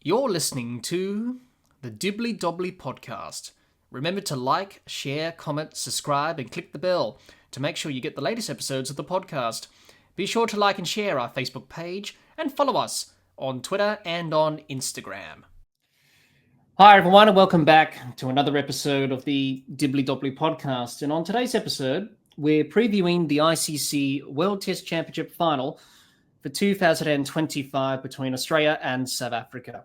You're listening to the Dibbly Dobbly Podcast. Remember to like, share, comment, subscribe, and click the bell to make sure you get the latest episodes of the podcast. Be sure to like and share our Facebook page and follow us on Twitter and on Instagram. Hi everyone, and welcome back to another episode of the Dibbly Dobbly Podcast. And on today's episode, we're previewing the ICC World Test Championship Final for 2025 between Australia and South Africa.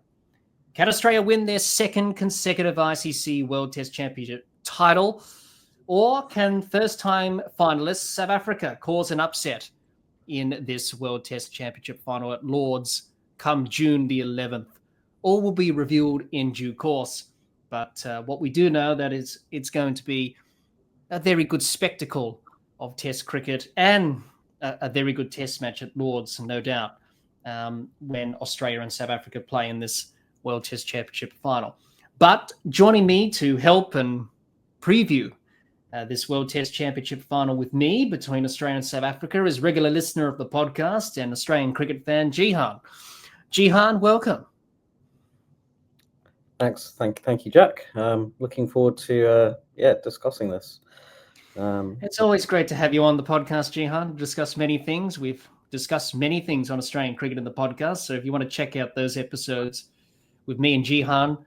Can Australia win their second consecutive ICC World Test Championship title? Or can first-time finalists South Africa cause an upset in this World Test Championship final at Lord's come June the 11th? All will be revealed in due course. But what we do know that is it's going to be a very good spectacle of Test cricket and a very good Test match at Lord's, no doubt, when Australia and South Africa play in this World Test Championship final. But joining me to help and preview this World Test Championship final with me between Australia and South Africa is regular listener of the podcast and Australian cricket fan, Jehan. Jehan, welcome. Thanks. Thank you, Jack. Looking forward to discussing this. It's always great to have you on the podcast, Jehan. Discuss many things. We've discussed many things on Australian cricket in the podcast. So if you want to check out those episodes with me and Jehan,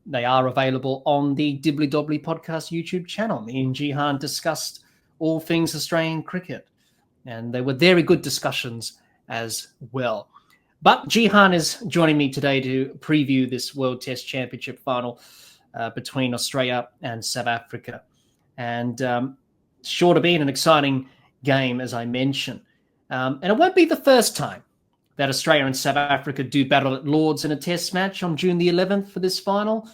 they are available on the Dibbly Dobbly Podcast YouTube channel. Me and Jehan discussed all things Australian cricket, and they were very good discussions as well. But Jehan is joining me today to preview this World Test Championship final between Australia and South Africa. And sure to be an exciting game, as I mentioned. And it won't be the first time that Australia and South Africa do battle at Lord's in a Test match on June the 11th for this final.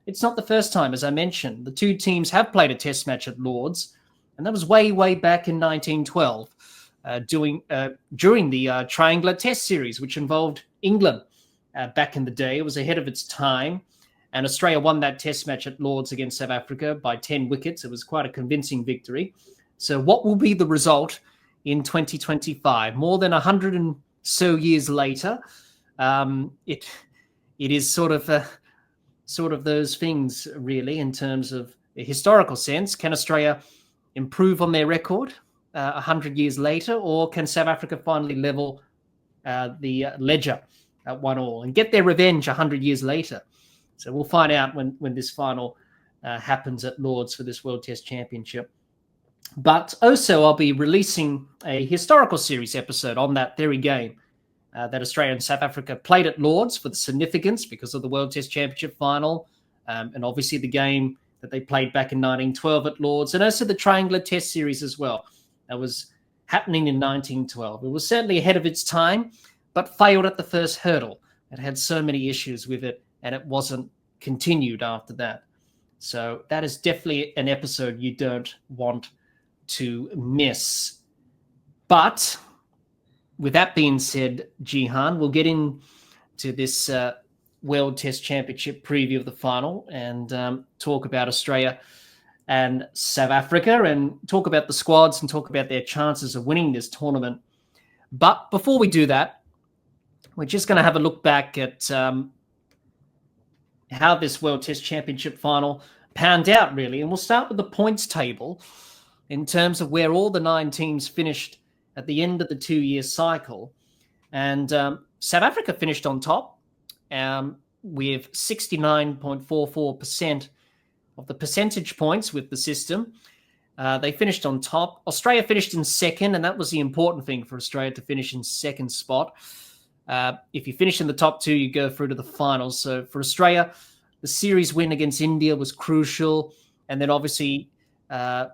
It's not the first time, as I mentioned. The two teams have played a Test match at Lord's, and that was way back in 1912 during the Triangular Test Series, which involved England back in the day. It was ahead of its time, and Australia won that Test match at Lord's against South Africa by 10 wickets. It was quite a convincing victory. So what will be the result in 2025? More than 100 and so years later, it is sort of those things, really, in terms of a historical sense. Can Australia improve on their record 100 years later, or can South Africa finally level the ledger at 1-1 and get their revenge 100 years later? So we'll find out when this final happens at Lord's for this World Test Championship. But also I'll be releasing a historical series episode on that very game that Australia and South Africa played at Lord's for the significance because of the World Test Championship final, and obviously the game that they played back in 1912 at Lord's, and also the Triangular Test Series as well. That was happening in 1912. It was certainly ahead of its time, but failed at the first hurdle. It had so many issues with it, and it wasn't continued after that. So that is definitely an episode you don't want to miss. But with that being said, Jehan, we'll get into this World Test Championship preview of the final and talk about Australia and South Africa and talk about the squads and talk about their chances of winning this tournament. But before we do that, we're just going to have a look back at how this World Test Championship final panned out, really. And we'll start with the points table in terms of where all the 9 teams finished at the end of the 2-year cycle. And South Africa finished on top with 69.44% of the percentage points with the system. They finished on top. Australia finished in second, and that was the important thing for Australia to finish in second spot. If you finish in the top 2, you go through to the finals. So for Australia, the series win against India was crucial, and then obviously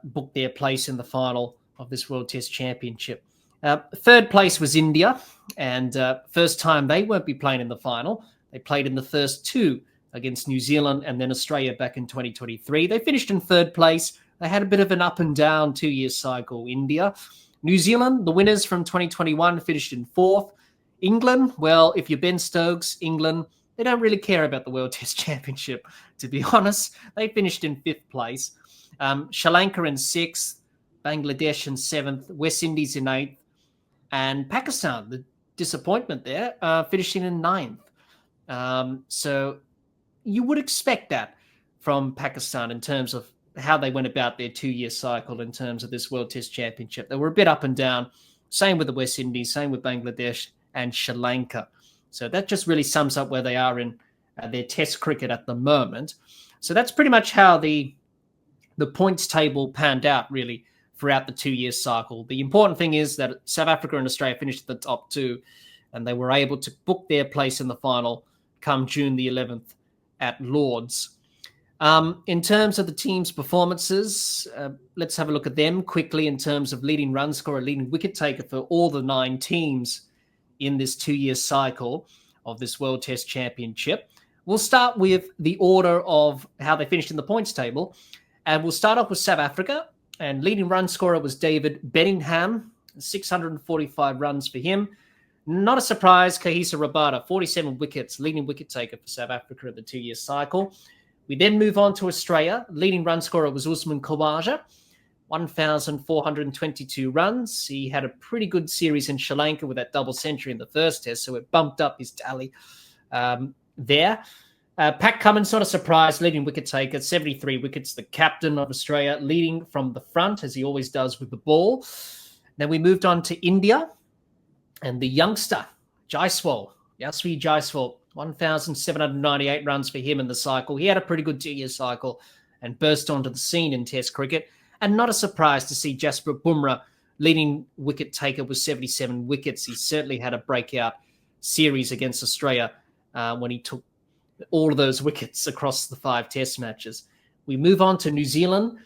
booked their place in the final of this World Test Championship. Third place was India, and first time they won't be playing in the final. They played in the first 2 against New Zealand and then Australia back in 2023. They finished in third place. They had a bit of an up and down 2-year cycle, India. New Zealand, the winners from 2021, finished in 4th. England, well, if you're Ben Stokes, England, they don't really care about the World Test Championship, to be honest. They finished in 5th place. Sri Lanka in 6th, Bangladesh in 7th, West Indies in 8th, and Pakistan, the disappointment there, finishing in 9th. So you would expect that from Pakistan in terms of how they went about their 2-year cycle in terms of this World Test Championship. They were a bit up and down. Same with the West Indies, same with Bangladesh and Sri Lanka. So that just really sums up where they are in their Test cricket at the moment. So that's pretty much how the points table panned out, really, throughout the 2-year cycle. The important thing is that South Africa and Australia finished at the top two, and they were able to book their place in the final come June the 11th at Lord's. In terms of the team's performances, let's have a look at them quickly in terms of leading run scorer, leading wicket taker for all the 9 teams in this 2-year cycle of this World Test Championship. We'll start with the order of how they finished in the points table. And we'll start off with South Africa. And leading run scorer was David Bedingham, 645 runs for him. Not a surprise, Kahisa Rabada, 47 wickets, leading wicket taker for South Africa in the 2-year cycle. We then move on to Australia. Leading run scorer was Usman Khawaja, 1,422 runs. He had a pretty good series in Sri Lanka with that double century in the first test, so it bumped up his tally there. Pat Cummins, not a surprise, leading wicket taker, 73 wickets, the captain of Australia, leading from the front, as he always does with the ball. Then we moved on to India, and the youngster, Jaiswal, Yashasvi Jaiswal, 1,798 runs for him in the cycle. He had a pretty good 2-year cycle and burst onto the scene in Test cricket. And not a surprise to see Jasprit Bumrah, leading wicket taker with 77 wickets. He certainly had a breakout series against Australia when he took all of those wickets across the 5 Test matches. We move on to New Zealand.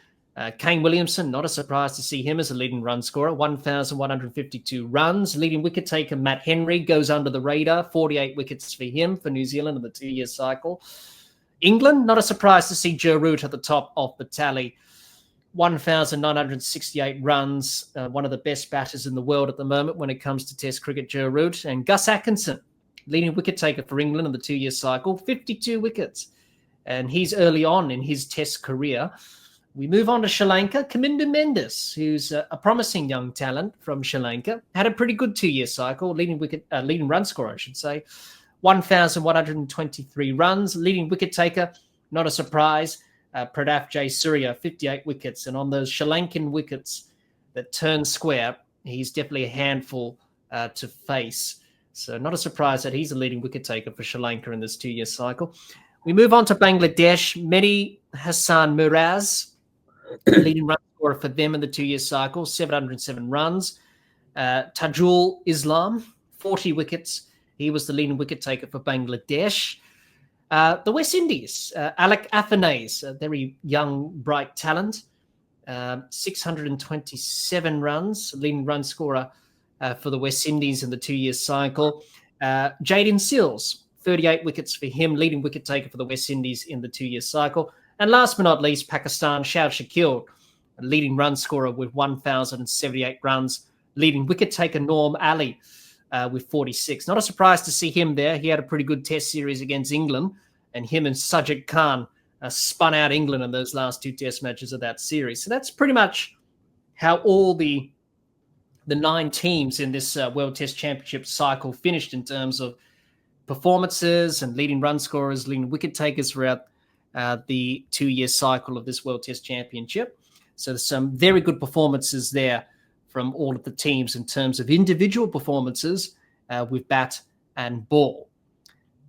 Kane Williamson, not a surprise to see him as a leading run scorer, 1,152 runs. Leading wicket taker Matt Henry goes under the radar, 48 wickets for him for New Zealand in the 2-year cycle. England, not a surprise to see Joe Root at the top of the tally, 1,968 runs, one of the best batters in the world at the moment when it comes to Test cricket, Joe Root. And Gus Atkinson, leading wicket taker for England in the 2-year cycle, 52 wickets. And he's early on in his Test career. We move on to Sri Lanka. Kamindu Mendes, who's a promising young talent from Sri Lanka, had a pretty good 2-year cycle, leading run scorer, I should say, 1,123 runs. Leading wicket taker, not a surprise, Pradap Jayasuriya, 58 wickets. And on those Sri Lankan wickets that turn square, he's definitely a handful to face. So not a surprise that he's a leading wicket taker for Sri Lanka in this 2-year cycle. We move on to Bangladesh. Mehdi Hassan Miraz, leading run scorer for them in the 2-year cycle, 707 runs. Tajul Islam, 40 wickets. He was the leading wicket taker for Bangladesh. The West Indies, Alec Afanase, a very young, bright talent, 627 runs, leading run scorer for the West Indies in the 2-year cycle. Jaden Sills, 38 wickets for him, leading wicket taker for the West Indies in the 2-year cycle. And last but not least, Pakistan, Shahid Shakil, a leading run scorer with 1,078 runs, leading wicket taker Norm Ali with 46. Not a surprise to see him there. He had a pretty good Test series against England, and him and Sajid Khan spun out England in those last 2 Test matches of that series. So that's pretty much how all the 9 teams in this World Test Championship cycle finished in terms of performances and leading run scorers, leading wicket takers throughout the 2-year cycle of this World Test Championship. So there's some very good performances there from all of the teams in terms of individual performances with bat and ball.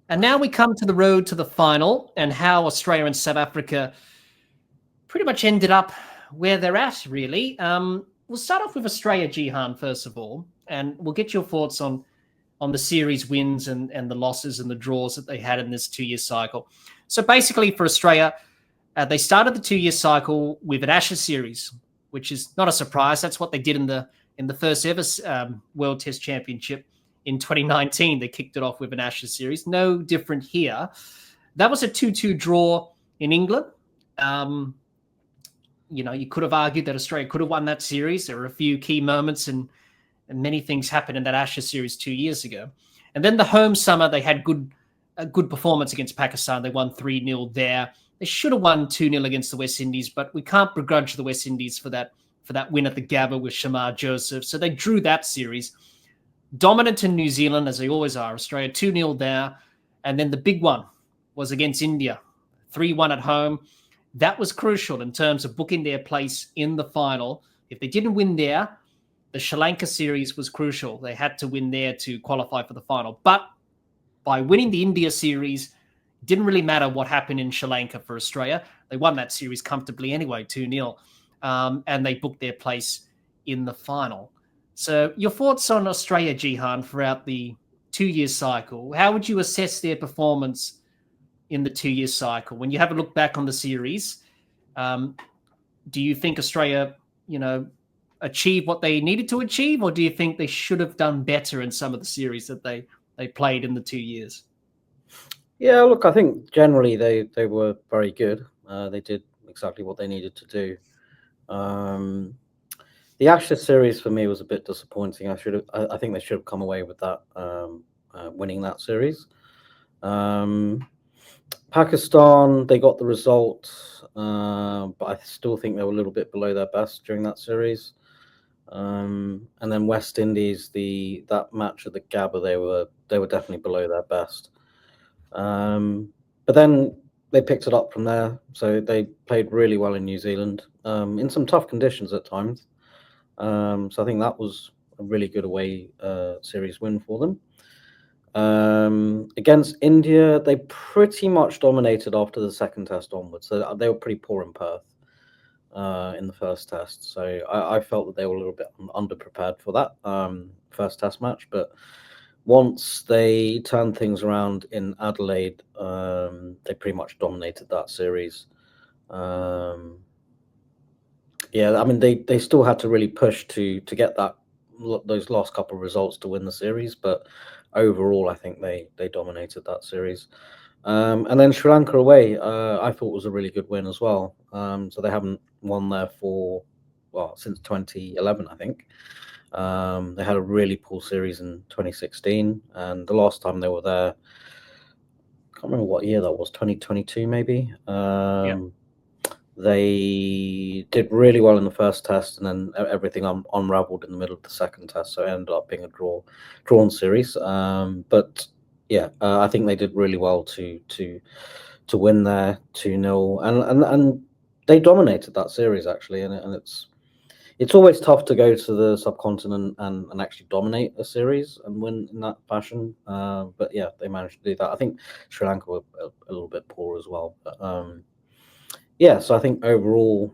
And now we come to the road to the final and how Australia and South Africa pretty much ended up where they're at, really. We'll start off with Australia, Jehan, first of all, and we'll get your thoughts on the series wins and the losses and the draws that they had in this 2-year cycle. So basically for Australia, they started the 2-year cycle with an Ashes series, which is not a surprise. That's what they did in the first ever World Test Championship in 2019. They kicked it off with an Ashes series. No different here. That was a 2-2 draw in England. You could have argued that Australia could have won that series. There were a few key moments and many things happened in that Ashes series 2 years ago. And then the home summer, they had a good performance against Pakistan. They won 3-0 there. They should have won 2-0 against the West Indies, but we can't begrudge the West Indies for that win at the Gabba with Shamar Joseph. So they drew that series. Dominant in New Zealand, as they always are. Australia 2-0 there. And then the big one was against India, 3-1 at home. That was crucial in terms of booking their place in the final. If they didn't win there, the Sri Lanka series was crucial. They had to win there to qualify for the final. But by winning the India series, it didn't really matter what happened in Sri Lanka for Australia. They won that series comfortably anyway, 2-0. And they booked their place in the final. So your thoughts on Australia, Jehan, throughout the 2-year cycle? How would you assess their performance in the 2-year cycle? When you have a look back on the series, do you think Australia, achieved what they needed to achieve, or do you think they should have done better in some of the series that they played in the 2 years? Yeah, look, I think generally they were very good. They did exactly what they needed to do. The Ashes series for me was a bit disappointing. I think they should have come away with that, winning that series. Pakistan, they got the result, but I still think they were a little bit below their best during that series. And then West Indies, that match at the Gabba, they were definitely below their best. But then they picked it up from there. So they played really well in New Zealand, in some tough conditions at times. So I think that was a really good away series win for them. Against India, they pretty much dominated after the second test onwards. So they were pretty poor in Perth in the first test. So I felt that they were a little bit underprepared for that first test match. But once they turned things around in Adelaide, they pretty much dominated that series. Yeah, I mean, they still had to really push to get those last couple of results to win the series, but overall, I think they dominated that series. And then Sri Lanka away, I thought was a really good win as well. So they haven't won there since 2011, I think. They had a really poor series in 2016, and the last time they were there, I can't remember what year that was, 2022 maybe. Yeah. They did really well in the first test, and then everything unraveled in the middle of the second test, so it ended up being a drawn series. But yeah, I think they did really well to win there 2-0, and they dominated that series actually, and it's always tough to go to the subcontinent and actually dominate a series and win in that fashion. But yeah, they managed to do that. I think Sri Lanka were a little bit poor as well, but yeah, so I think overall,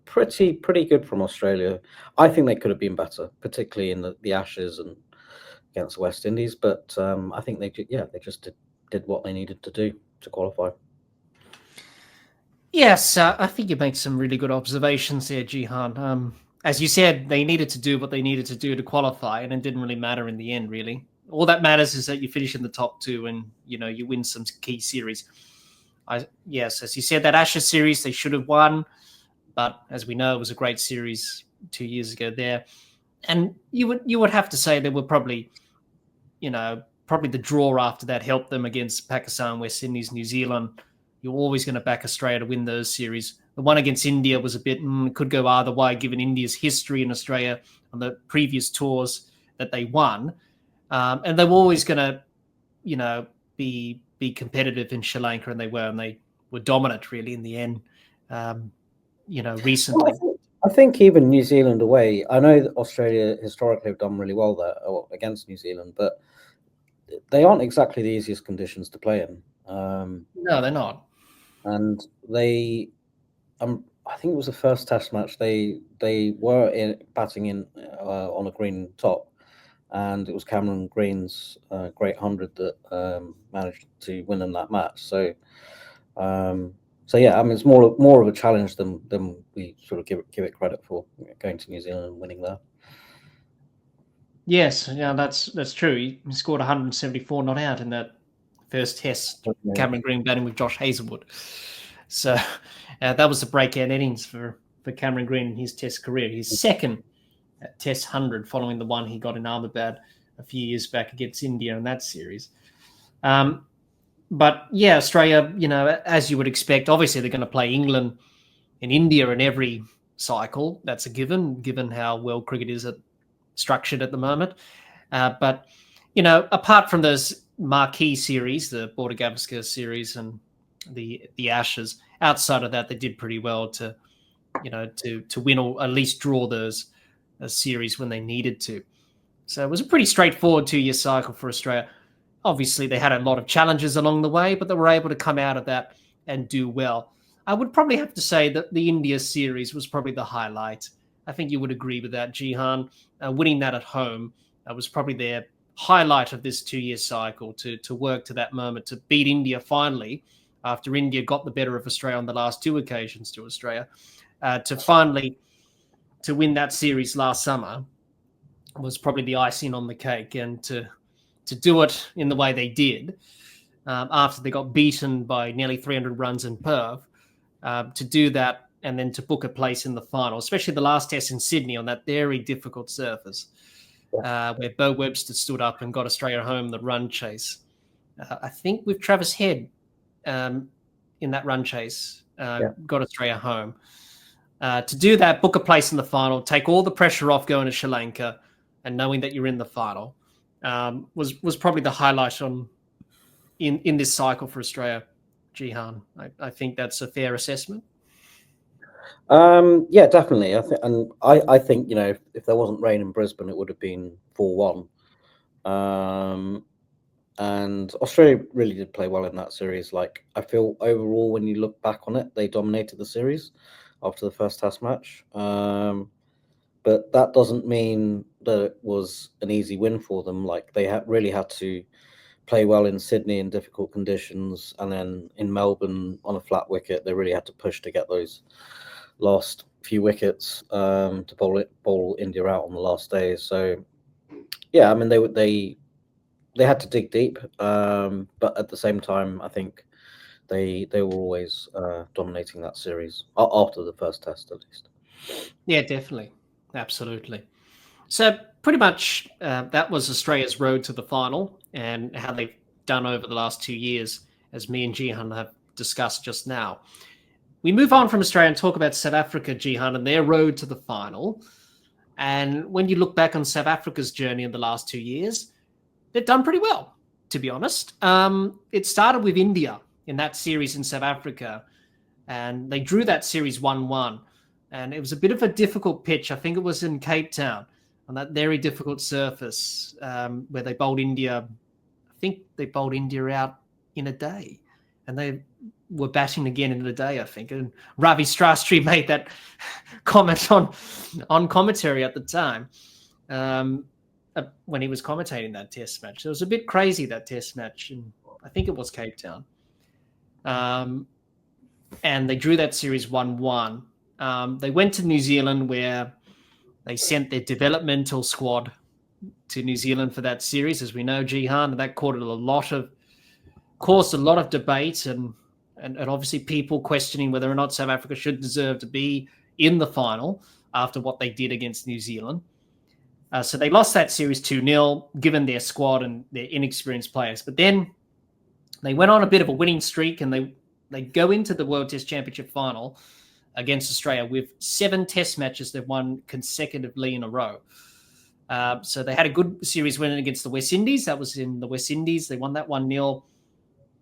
pretty good from Australia. I think they could have been better, particularly in the Ashes and against the West Indies. But I think they just did what they needed to do to qualify. Yes, I think you make some really good observations there, Jehan. As you said, they needed to do what they needed to do to qualify, and it didn't really matter in the end, really. All that matters is that you finish in the top two and, you win some key series. Yes, as you said, that Ashes series, they should have won. But as we know, it was a great series 2 years ago there. And you would have to say there were probably the draw after that helped them against Pakistan, West Indies, New Zealand. You're always going to back Australia to win those series. The one against India was a bit, could go either way, given India's history in Australia on the previous tours that they won. And they were always going to, be competitive in Sri Lanka, and they were dominant really in the end. Recently. I think even New Zealand away, I know that Australia historically have done really well there against New Zealand, but they aren't exactly the easiest conditions to play in. No, they're not. And they, I think it was the first test match, they were batting in on a green top, and it was Cameron Green's great 100 that managed to win in that match. So yeah, I mean, it's more of a challenge than we sort of give it credit for, going to New Zealand and winning there. Yes, yeah, that's true. He scored 174 not out in that first test. Yeah. Cameron Green batting with Josh Hazlewood. So that was the breakout innings for Cameron Green in his test career. His second at Test 100, following the one he got in Ahmedabad a few years back against India in that series. But yeah, Australia, as you would expect, obviously they're going to play England and India in every cycle. That's a given how well cricket is structured at the moment. But, apart from those marquee series, the Border Gavaskar series and the Ashes. Outside of that, they did pretty well to win or at least draw those series when they needed to. So it was a pretty straightforward 2-year cycle for Australia. Obviously, they had a lot of challenges along the way, but they were able to come out of that and do well. I would probably have to say that the India series was probably the highlight. I think you would agree with that, Jehan. Winning that at home was probably their highlight of this 2-year cycle, to work to that moment, to beat India finally, after India got the better of Australia on the last 2 occasions to Australia. To win that series last summer was probably the icing on the cake, and to do it in the way they did after they got beaten by nearly 300 runs in Perth, to do that and then to book a place in the final, especially the last test in Sydney on that very difficult surface, where Bo Webster stood up and got Australia home the run chase. I think with Travis Head in that run chase, got Australia home. To do that, book a place in the final, take all the pressure off going to Sri Lanka and knowing that you're in the final, was probably the highlight in this cycle for Australia, Jehan. I think that's a fair assessment. Yeah, definitely. I think if there wasn't rain in Brisbane, it would have been 4-1. And Australia really did play well in that series. Like, I feel overall, when you look back on it, they dominated the series after the first Test match. But that doesn't mean that it was an easy win for them. Like, they really had to play well in Sydney in difficult conditions, and then in Melbourne on a flat wicket, they really had to push to get those last few wickets to bowl India out on the last day. So, yeah, I mean, they had to dig deep, but at the same time, I think they were always dominating that series after the first Test, at least. Yeah, definitely. Absolutely. So pretty much that was Australia's road to the final and how they've done over the last 2 years, as me and Jehan have discussed just now. We move on from Australia and talk about South Africa, Jehan, and their road to the final. And when you look back on South Africa's journey in the last 2 years, they've done pretty well, to be honest. It started with India in that series in South Africa, and they drew that series 1-1. And it was a bit of a difficult pitch. I think it was in Cape Town on that very difficult surface where they bowled India. I think they bowled India out in a day, and they were batting again in a day, I think. And Ravi Shastri made that comment on commentary at the time when he was commentating that Test match. It was a bit crazy, that Test match, and I think it was Cape Town. And they drew that series 1-1. They went to New Zealand, where they sent their developmental squad to New Zealand for that series, as we know, Jehan, and that caused a lot of debate and obviously people questioning whether or not South Africa should deserve to be in the final after what they did against New Zealand. So they lost that series 2-0, given their squad and their inexperienced players. But then they went on a bit of a winning streak, and they go into the World Test Championship final against Australia with 7 Test matches they've won consecutively in a row. So they had a good series winning against the West Indies. That was in the West Indies. They won that 1-0.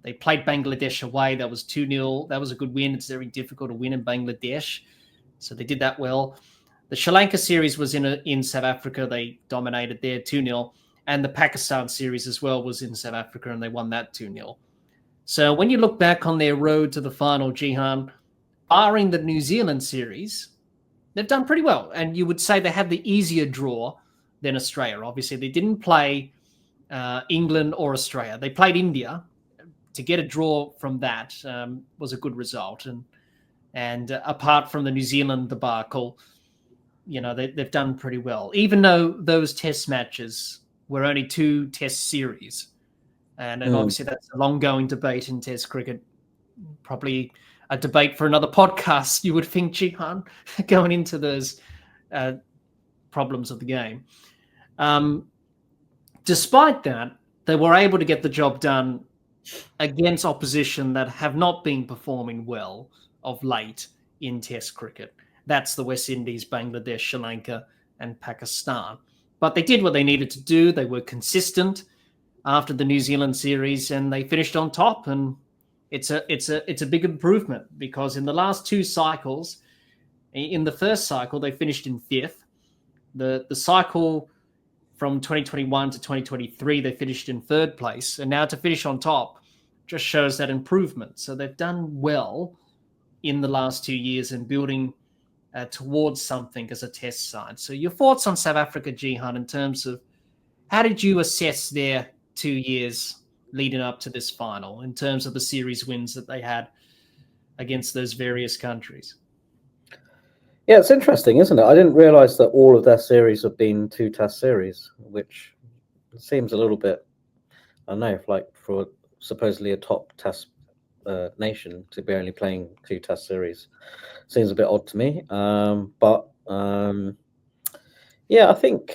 They played Bangladesh away. That was 2-0. That was a good win. It's very difficult to win in Bangladesh. So they did that well. The Sri Lanka series was in South Africa. They dominated there 2-0. And the Pakistan series as well was in South Africa, and they won that 2-0. So when you look back on their road to the final, Jehan, barring the New Zealand series, they've done pretty well. And you would say they had the easier draw than Australia. Obviously, they didn't play England or Australia. They played India. To get a draw from that was a good result. And apart from the New Zealand debacle, they've done pretty well. Even though those Test matches were only 2 Test series. And obviously that's a long-going debate in Test cricket. Probably a debate for another podcast, you would think, Jehan, going into those problems of the game. Despite that, they were able to get the job done against opposition that have not been performing well of late in Test cricket. That's the West Indies, Bangladesh, Sri Lanka, and Pakistan. But they did what they needed to do. They were consistent. after the New Zealand series, and they finished on top. And it's a big improvement, because in the last two cycles, in the first cycle they finished in fifth. The cycle from 2021 to 2023 they finished in third place, and now to finish on top just shows that improvement. So they've done well in the last 2 years in building towards something as a test side. So your thoughts on South Africa, Jehan, in terms of how did you assess their 2 years leading up to this final in terms of the series wins that they had against those various countries? Yeah, it's interesting, isn't it? I didn't realize that all of their series have been 2 test series, which seems a little bit, I don't know, like for supposedly a top test nation to be only playing 2 test series seems a bit odd to me. But yeah, I think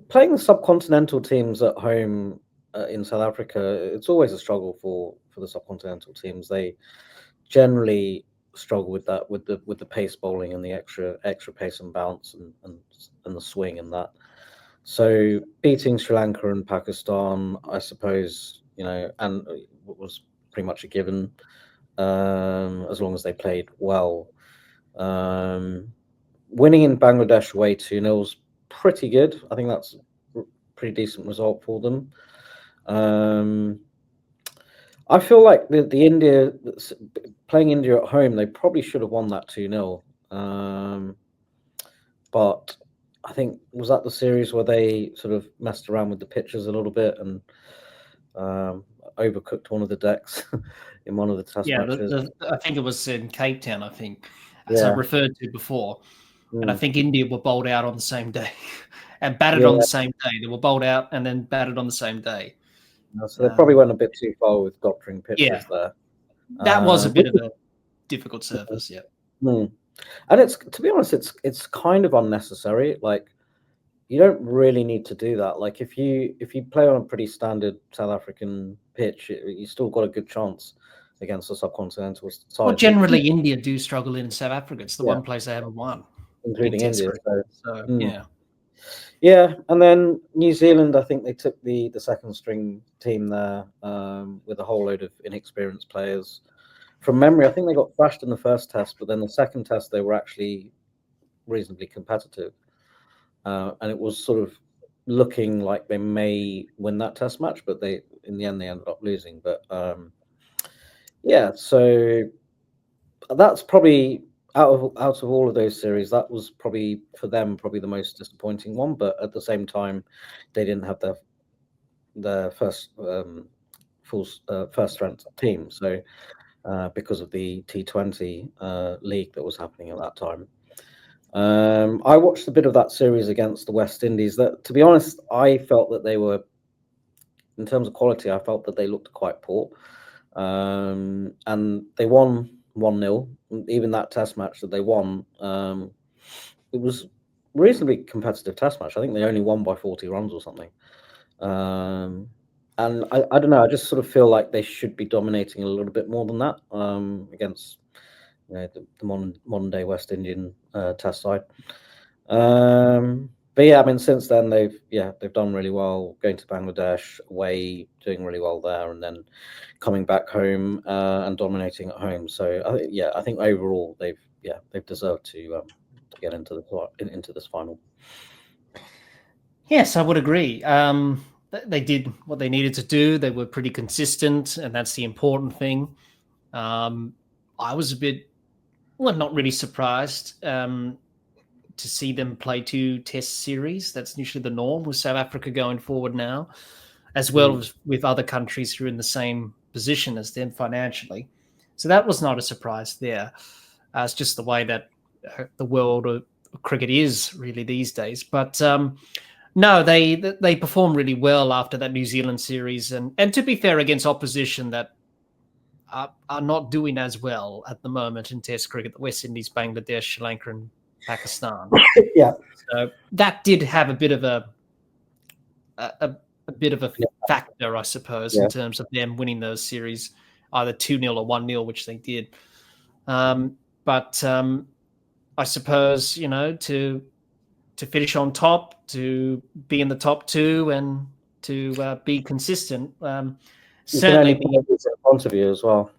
playing the subcontinental teams at home in South Africa, it's always a struggle for the subcontinental teams. They generally struggle with that, with the pace bowling and the extra pace and bounce and the swing and that. So beating Sri Lanka and Pakistan, I suppose, and was pretty much a given, as long as they played well. Winning in Bangladesh away 2-0 was pretty good. I think that's a pretty decent result for them. I feel like the India, playing India at home, they probably should have won that 2-0. But I think, was that the series where they sort of messed around with the pitches a little bit and overcooked one of the decks in one of the test matches? I think it was in Cape Town, I think, as I referred to before. And I think India were bowled out on the same day and batted on the same day. They were bowled out and then batted on the same day. So they probably went a bit too far with doctoring pitches there. That was a bit of a difficult surface, And it's, to be honest, it's kind of unnecessary. Like, you don't really need to do that. Like, if you play on a pretty standard South African pitch, you still got a good chance against the subcontinental side. Well, generally, India do struggle in South Africa. It's the one place they haven't won, including India. So yeah, and then New Zealand, I think they took the second string team there with a whole load of inexperienced players. From memory, I think they got thrashed in the first test, but then the second test they were actually reasonably competitive, and it was sort of looking like they may win that test match, but in the end they ended up losing. But so that's probably out of all of those series, that was probably for them the most disappointing one. But at the same time, they didn't have their first first strength team, so because of the T20 league that was happening at that time. I watched a bit of that series against the West Indies. That, to be honest, I felt that they were, in terms of quality, I felt that they looked quite poor, and they won 1-0. Even that test match that they won, it was reasonably competitive test match. I think they only won by 40 runs or something. And I don't know, I just sort of feel like they should be dominating a little bit more than that against the modern day West Indian test side. But yeah, I mean, since then they've done really well, going to Bangladesh away, doing really well there, and then coming back home and dominating at home. So I think overall they've deserved to get into this final. Yes, I would agree. They did what they needed to do. They were pretty consistent, and that's the important thing. I was a bit, not really surprised to see them play 2 test series. That's usually the norm with South Africa going forward now, as well as with other countries who are in the same position as them financially. So that was not a surprise there. It's just the way that the world of cricket is really these days. But no, they performed really well after that New Zealand series. And to be fair, against opposition that are not doing as well at the moment in Test cricket, the West Indies, Bangladesh, Sri Lanka, and Pakistan. So that did have a bit of a factor, I suppose, in terms of them winning those series, either 2-0 or 1-0, which they did. But I suppose, to finish on top, to be in the top two and to be consistent. Certainly be in front of you as well.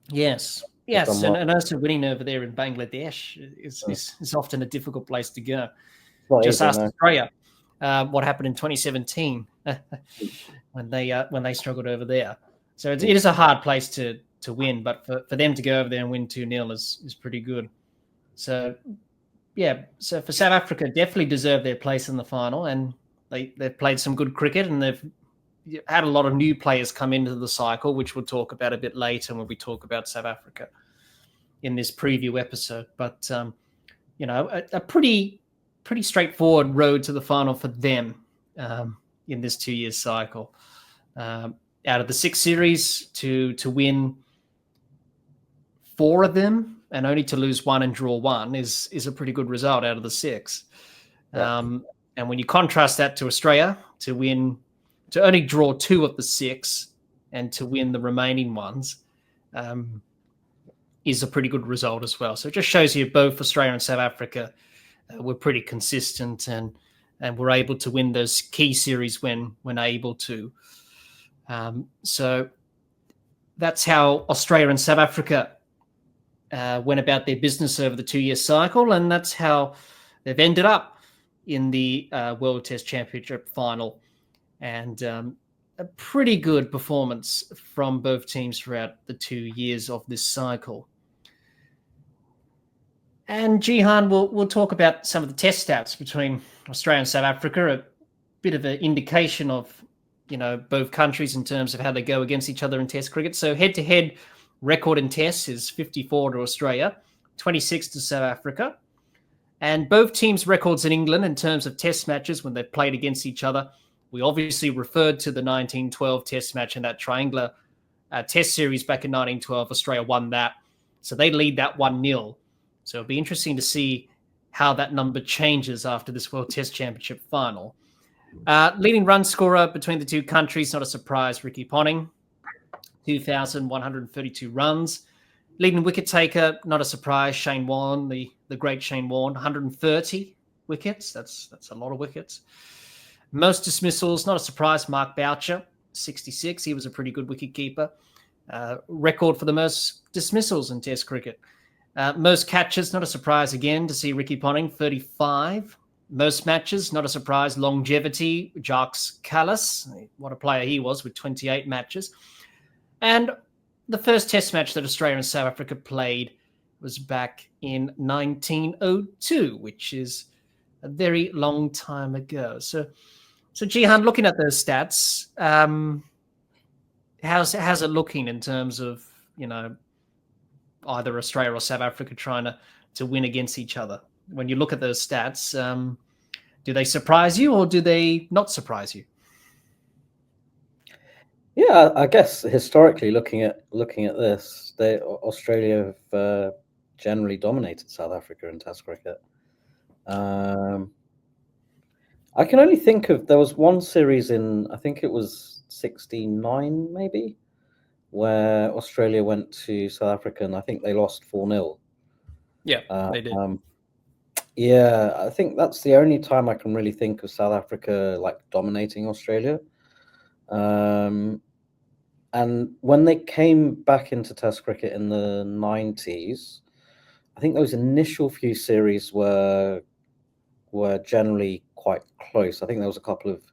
Yes, and also winning over there in Bangladesh is often a difficult place to go. Just ask Australia what happened in 2017 when they struggled over there. So it is a hard place to win, but for them to go over there and win 2-0 is pretty good. So so for South Africa, definitely deserve their place in the final, and they've played some good cricket, and they've had a lot of new players come into the cycle, which we'll talk about a bit later when we talk about South Africa in this preview episode. But a pretty straightforward road to the final for them in this 2-year cycle. Out of the 6 series, to win 4 of them and only to lose 1 and draw 1 is a pretty good result out of the 6. Yeah. And when you contrast that to Australia, to only draw 2 of the 6 and to win the remaining ones is a pretty good result as well. So it just shows you both Australia and South Africa were pretty consistent and were able to win those key series when able to. So that's how Australia and South Africa went about their business over the 2-year cycle, and that's how they've ended up in the World Test Championship final. And a pretty good performance from both teams throughout the 2 years of this cycle. And Jehan, we'll talk about some of the test stats between Australia and South Africa, a bit of an indication of both countries in terms of how they go against each other in Test cricket. So head-to-head record in Tests is 54 to Australia, 26 to South Africa. And both teams' records in England in terms of Test matches when they've played against each other. We obviously referred to the 1912 Test match and that triangular Test series back in 1912. Australia won that. So they lead that 1-0. So it'll be interesting to see how that number changes after this World Test Championship final. Leading run scorer between the two countries, not a surprise, Ricky Ponting, 2,132 runs. Leading wicket taker, not a surprise, Shane Warne, the great Shane Warne, 130 wickets. That's a lot of wickets. Most dismissals, not a surprise, Mark Boucher, 66. He was a pretty good wicketkeeper. Record for the most dismissals in Test cricket. Most catches, not a surprise again to see Ricky Ponting, 35. Most matches, not a surprise, longevity, Jacques Kallis. What a player he was with 28 matches. And the first Test match that Australia and South Africa played was back in 1902, which is a very long time ago. So Jehan, looking at those stats, how's it looking in terms of either Australia or South Africa trying to win against each other? When you look at those stats, do they surprise you or do they not surprise you? Yeah, I guess historically, looking at this, Australia have generally dominated South Africa in Test cricket. I can only think of, there was one series in, I think it was 69 maybe, where Australia went to South Africa and I think they lost 4-0. Yeah, they did. Yeah, I think that's the only time I can really think of South Africa like dominating Australia. And when they came back into Test cricket in the 90s, I think those initial few series were generally quite close. I think there was a couple of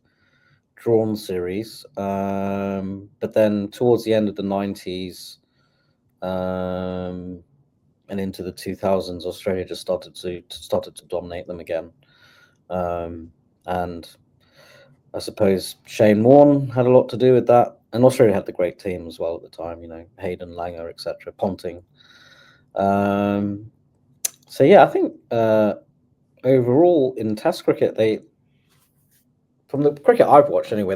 drawn series, but then towards the end of the 90s and into the 2000s, Australia just started to dominate them again. And I suppose Shane Warne had a lot to do with that. And Australia had the great team as well at the time, Hayden, Langer, etc., Ponting. So yeah, I think overall in Test cricket, from the cricket I've watched anyway,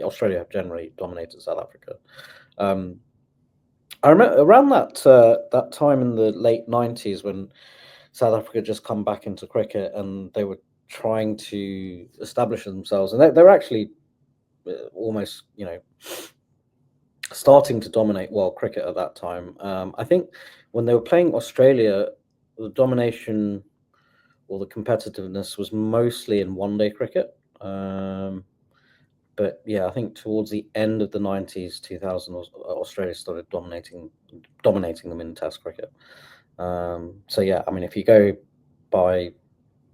Australia have generally dominated South Africa. I remember around that time in the late 90s when South Africa just come back into cricket and they were trying to establish themselves, and they were actually almost, starting to dominate world cricket at that time. I think when they were playing Australia, the domination or the competitiveness was mostly in one-day cricket. But yeah, I think towards the end of the 90s, 2000, Australia started dominating them in Test cricket. So yeah, I mean, if you go by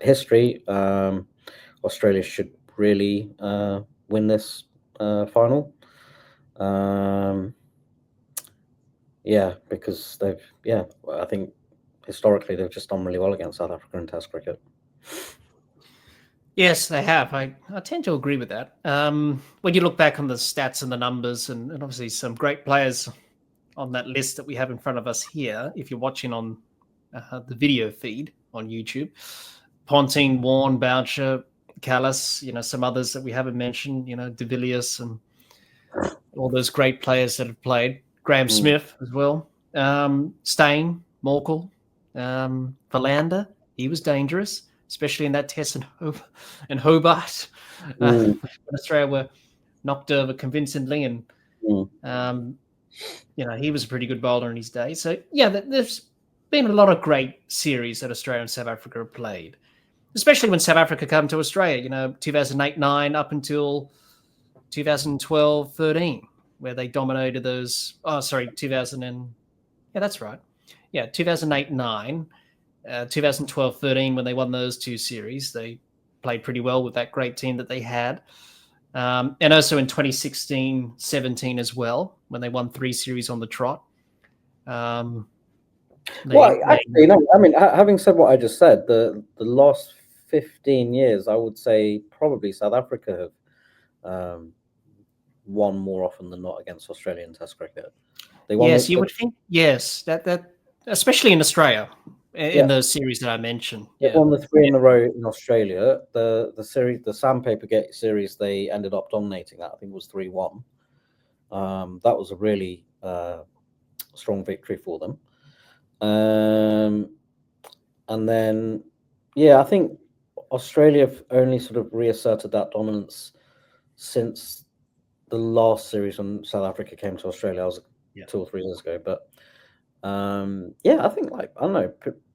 history, Australia should really win this final. Yeah, because I think historically they've just done really well against South Africa in Test cricket. Yes, they have. I tend to agree with that. When you look back on the stats and the numbers, and obviously some great players on that list that we have in front of us here, if you're watching on the video feed on YouTube, Ponting, Warne, Boucher, Callis, some others that we haven't mentioned, De Villiers and all those great players that have played. Graham Smith as well. Steyn, Morkel, Verlander, he was dangerous, especially in that test in Hobart. When Australia were knocked over convincingly, and he was a pretty good bowler in his day. So yeah, there's been a lot of great series that Australia and South Africa have played, especially when South Africa come to Australia. 2008-9 up until 2012-13, where they dominated those. 2000 and that's right. Yeah, 2008-9. 2012-13, when they won those two series, they played pretty well with that great team that they had. And also in 2016-17 as well, when they won 3 series on the trot. Having said what I just said, the last 15 years, I would say probably South Africa have won more often than not against Australian Test cricket. You would think, yes, that especially in Australia. In those series that I mentioned, they won the 3 in a row in Australia. The series, the Sandpaper Gate series, they ended up dominating that. I think it was 3-1. That was a really strong victory for them. And then, I think Australia have only sort of reasserted that dominance since the last series when South Africa came to Australia. That was 2 or 3 years ago, but. I think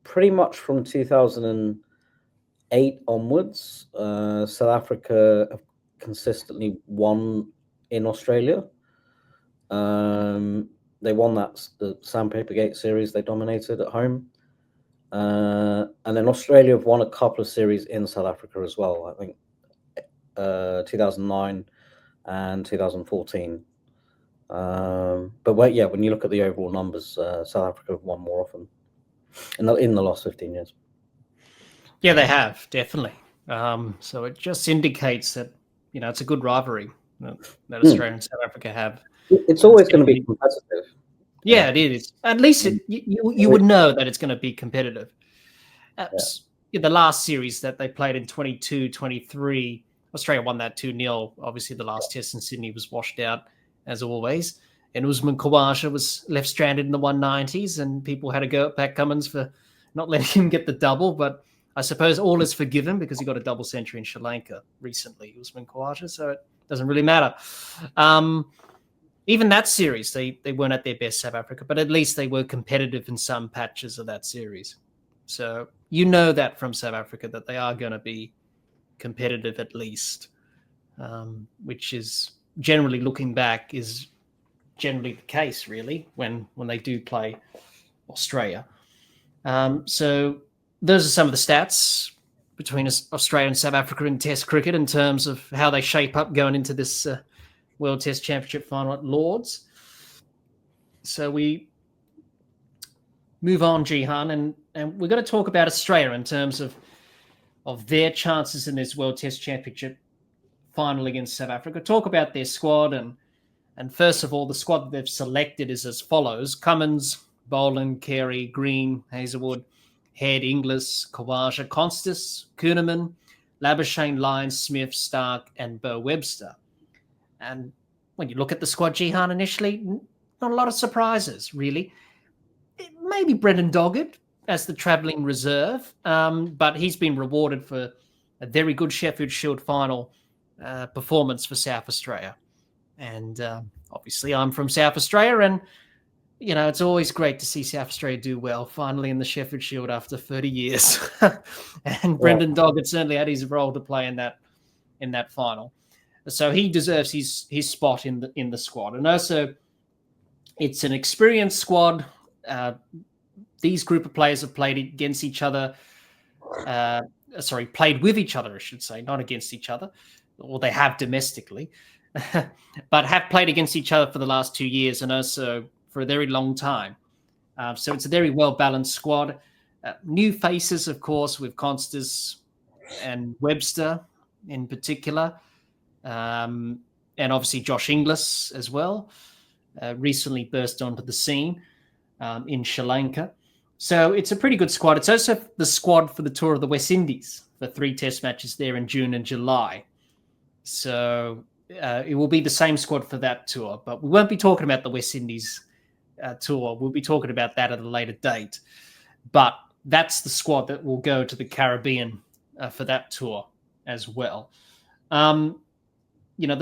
pretty much from 2008 onwards, South Africa have consistently won in Australia. They won the Sandpaper Gate series. They dominated at home. And then Australia have won a couple of series in South Africa as well. I think 2009 and 2014. But when you look at the overall numbers, South Africa have won more often in the last 15 years. Yeah, they have, definitely. So it just indicates that it's a good rivalry that Australia and South Africa have. It's always going to be competitive. Yeah, it is. At least you would know that it's going to be competitive. The last series that they played in 22-23, Australia won that 2-0. Obviously, the last test in Sydney was washed out, as always. And Usman Khawaja was left stranded in the 190s, and people had to go at Pat Cummins for not letting him get the double. But I suppose all is forgiven because he got a double century in Sri Lanka recently, Usman Khawaja, so it doesn't really matter. Even that series, they weren't at their best, South Africa, but at least they were competitive in some patches of that series. So you know that from South Africa that they are going to be competitive at least, which is generally, looking back, is generally the case, really, when they do play Australia. So those are some of the stats between Australia and South Africa in Test cricket in terms of how they shape up going into this World Test Championship final at Lords. So we move on, Jehan, and we're going to talk about Australia in terms of their chances in this World Test Championship final against South Africa. Talk about their squad, and first of all, the squad that they've selected is as follows: Cummins, Boland, Carey, Green, Hazelwood, Head, Inglis, Khawaja, Constas, Kuhnemann, Labuschagne, Lyons, Smith, Stark, and Bo Webster. And when you look at the squad, Jehan, initially, not a lot of surprises, really. Maybe Brendan Doggett as the travelling reserve, but he's been rewarded for a very good Sheffield Shield final performance for South Australia. And obviously I'm from South Australia, and it's always great to see South Australia do well, finally in the Sheffield Shield after 30 years. And Brendan Doggett certainly had his role to play in that final. So he deserves his spot in the squad. And also, it's an experienced squad. These group of players have played against each other. Played with each other, I should say, not against each other. Or they have domestically, but have played against each other for the last 2 years and also for a very long time. So it's a very well-balanced squad. New faces, of course, with Constas and Webster in particular. And obviously Josh Inglis as well. Recently burst onto the scene in Sri Lanka. So it's a pretty good squad. It's also the squad for the tour of the West Indies, the 3 test matches there in June and July. So it will be the same squad for that tour, but we won't be talking about the West Indies tour. We'll be talking about that at a later date. But that's the squad that will go to the Caribbean for that tour as well. The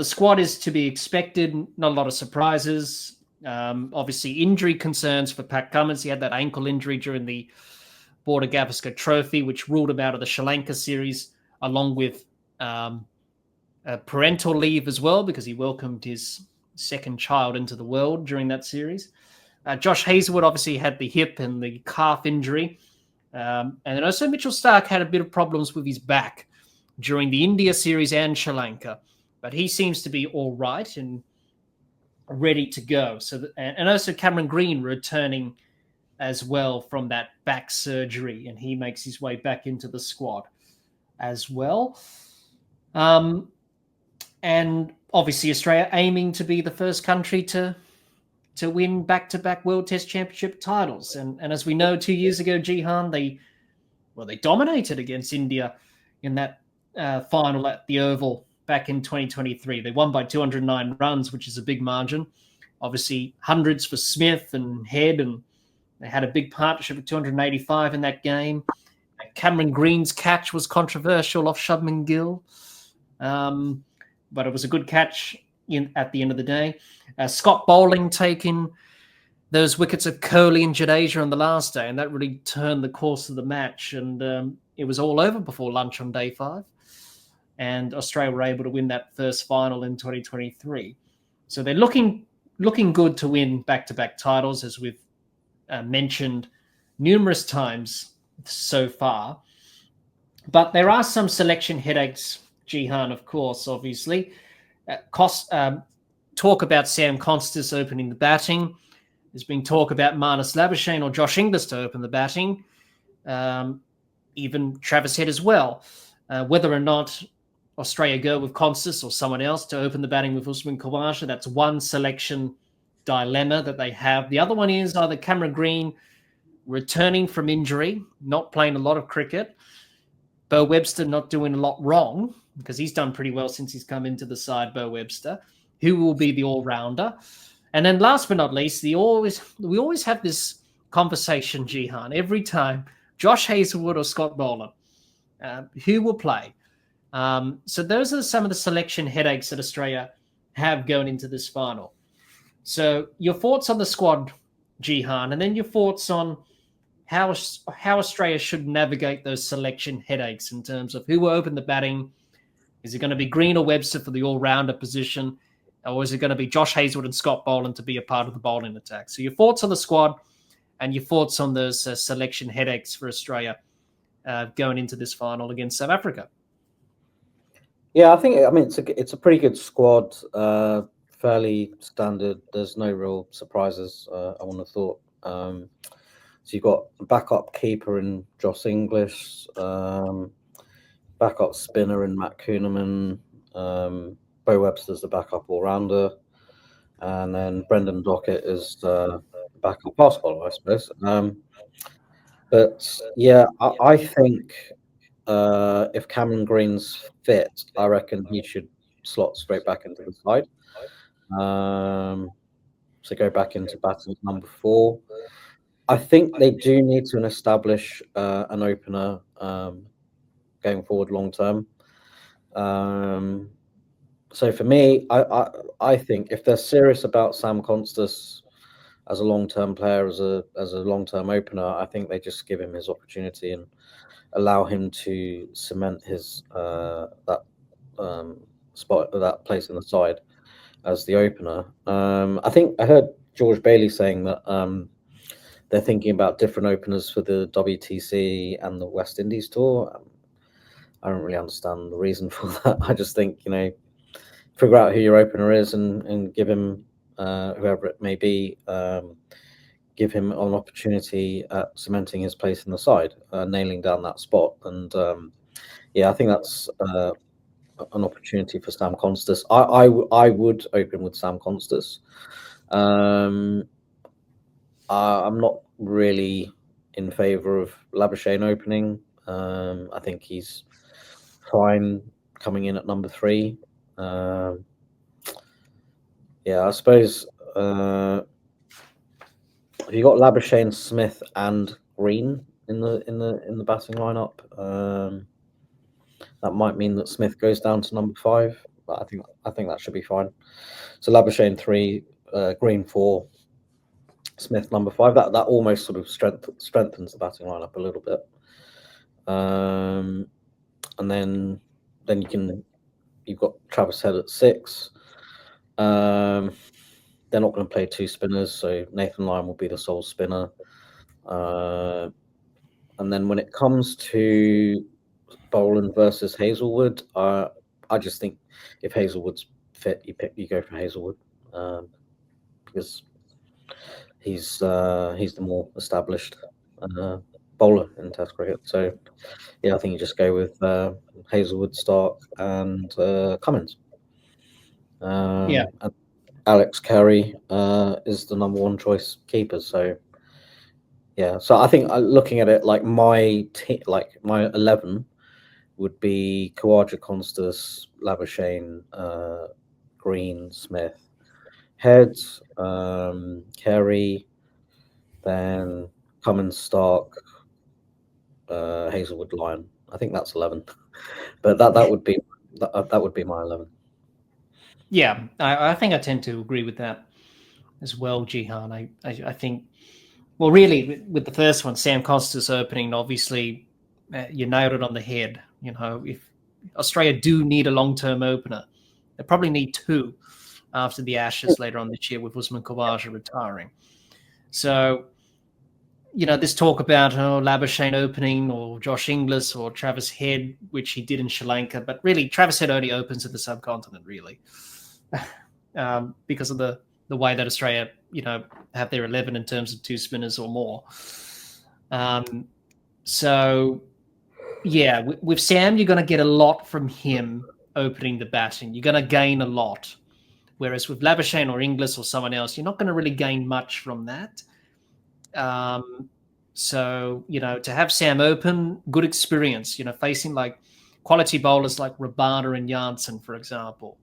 squad is to be expected, not a lot of surprises. Obviously, injury concerns for Pat Cummins. He had that ankle injury during the Border Gavaskar Trophy, which ruled him out of the Sri Lanka series, along with parental leave as well, because he welcomed his second child into the world during that series. Josh Hazlewood obviously had the hip and the calf injury. And then also Mitchell Starc had a bit of problems with his back during the India series and Sri Lanka. But he seems to be all right and ready to go. And also Cameron Green returning as well from that back surgery, and he makes his way back into the squad as well. And obviously Australia aiming to be the first country to win back-to-back World Test Championship titles. And as we know, 2 years ago, Jehan, they dominated against India in that final at the Oval back in 2023. They won by 209 runs, which is a big margin. Obviously, hundreds for Smith and Head, and they had a big partnership of 285 in that game. Cameron Green's catch was controversial off Shubman Gill, but it was a good catch at the end of the day. Scott Bowling taking those wickets of Kohli and Jadeja on the last day, and that really turned the course of the match. And it was all over before lunch on day 5. And Australia were able to win that first final in 2023. So they're looking good to win back-to-back titles, as we've mentioned numerous times so far. But there are some selection headaches, Jehan, of course, obviously. Talk about Sam Constas opening the batting. There's been talk about Marnus Labuschagne or Josh Inglis to open the batting. Even Travis Head as well. Whether or not Australia go with Constas or someone else to open the batting with Usman Khawaja, that's one selection dilemma that they have. The other one is either Cameron Green returning from injury, not playing a lot of cricket, Bo Webster not doing a lot wrong, because he's done pretty well since he's come into the side, Bo Webster, who will be the all-rounder. And then last but not least, we always have this conversation, Jehan, every time, Josh Hazlewood or Scott Boland, who will play. So those are some of the selection headaches that Australia have going into this final. So your thoughts on the squad, Jehan, and then your thoughts on how Australia should navigate those selection headaches in terms of who will open the batting. Is it going to be Green or Webster for the all-rounder position? Or is it going to be Josh Hazlewood and Scott Boland to be a part of the bowling attack? So your thoughts on the squad and your thoughts on those selection headaches for Australia going into this final against South Africa. Yeah, it's a pretty good squad, fairly standard. There's no real surprises, I wouldn't have thought. So you've got a backup keeper in Josh Inglis, backup spinner in Matt Kuhneman, Bo Webster's the backup all-rounder, and then Brendan Doggett is the backup pass bowler, I suppose. But yeah, I think if Cameron Green's fit, I reckon he should slot straight back into the side. So go back into batting number 4. I think they do need to establish an opener going forward long term. So for me, I think if they're serious about Sam Constas as a long-term player, as a long-term opener, I think they just give him his opportunity and allow him to cement his spot, that place in the side as the opener. I think I heard George Bailey saying that they're thinking about different openers for the WTC and the West Indies tour. I don't really understand the reason for that. I just think, figure out who your opener is and give him, whoever it may be, give him an opportunity at cementing his place in the side, nailing down that spot. And I think that's an opportunity for Sam Constas. I would open with Sam Constas. I'm not really in favour of Labuschagne opening. I think he's fine coming in at number 3. I suppose if you got Labuschagne, Smith, and Green in the batting lineup, that might mean that Smith goes down to number 5. But I think that should be fine. So Labuschagne 3, Green 4, Smith number 5. That almost sort of strengthens the batting lineup a little bit. And then you've got Travis Head at 6. They're not going to play 2 spinners, so Nathan Lyon will be the sole spinner. And then when it comes to Boland versus Hazelwood, I just think if Hazelwood's fit, you go for Hazelwood, because he's the more established bowler in Test cricket. So I think you just go with Hazelwood, Stark, and Cummins. And Alex Carey is the number 1 choice keeper. So so I think looking at it, like my 11 would be Khawaja, Constas, Labuschagne, Green, Smith, Head, Carey, then Cummins, Stark, Hazelwood, Lyon. I think that's 11, but that would be my 11. Yeah, I think I tend to agree with that as well, Jehan. I think, well, really, with the first one, Sam Constas opening, obviously, you nailed it on the head. If Australia do need a long-term opener, they probably need 2 after the Ashes later on this year with Usman Khawaja retiring. So, this talk about Labuschagne opening or Josh Inglis or Travis Head, which he did in Sri Lanka, but really Travis Head only opens in the subcontinent, really, because of the way that Australia, have their 11 in terms of 2 spinners or more. With Sam, you're going to get a lot from him opening the batting. You're going to gain a lot. Whereas with Labuschagne or Inglis or someone else, you're not going to really gain much from that. To have Sam open, good experience, facing like quality bowlers like Rabada and Janssen, for example,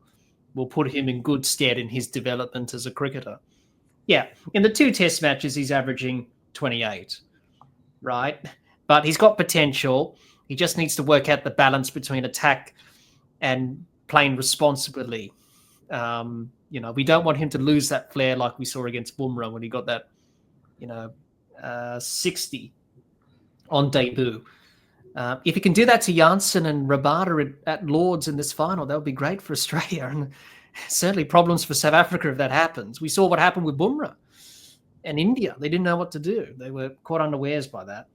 will put him in good stead in his development as a cricketer. Yeah, in the 2 test matches, he's averaging 28, right? But he's got potential. He just needs to work out the balance between attack and playing responsibly. We don't want him to lose that flair like we saw against Bumrah when he got that, 60 on debut. If he can do that to Janssen and Rabada at Lords in this final, that would be great for Australia, and certainly problems for South Africa if that happens. We saw what happened with Bumrah and India. They didn't know what to do. They were caught unawares by that.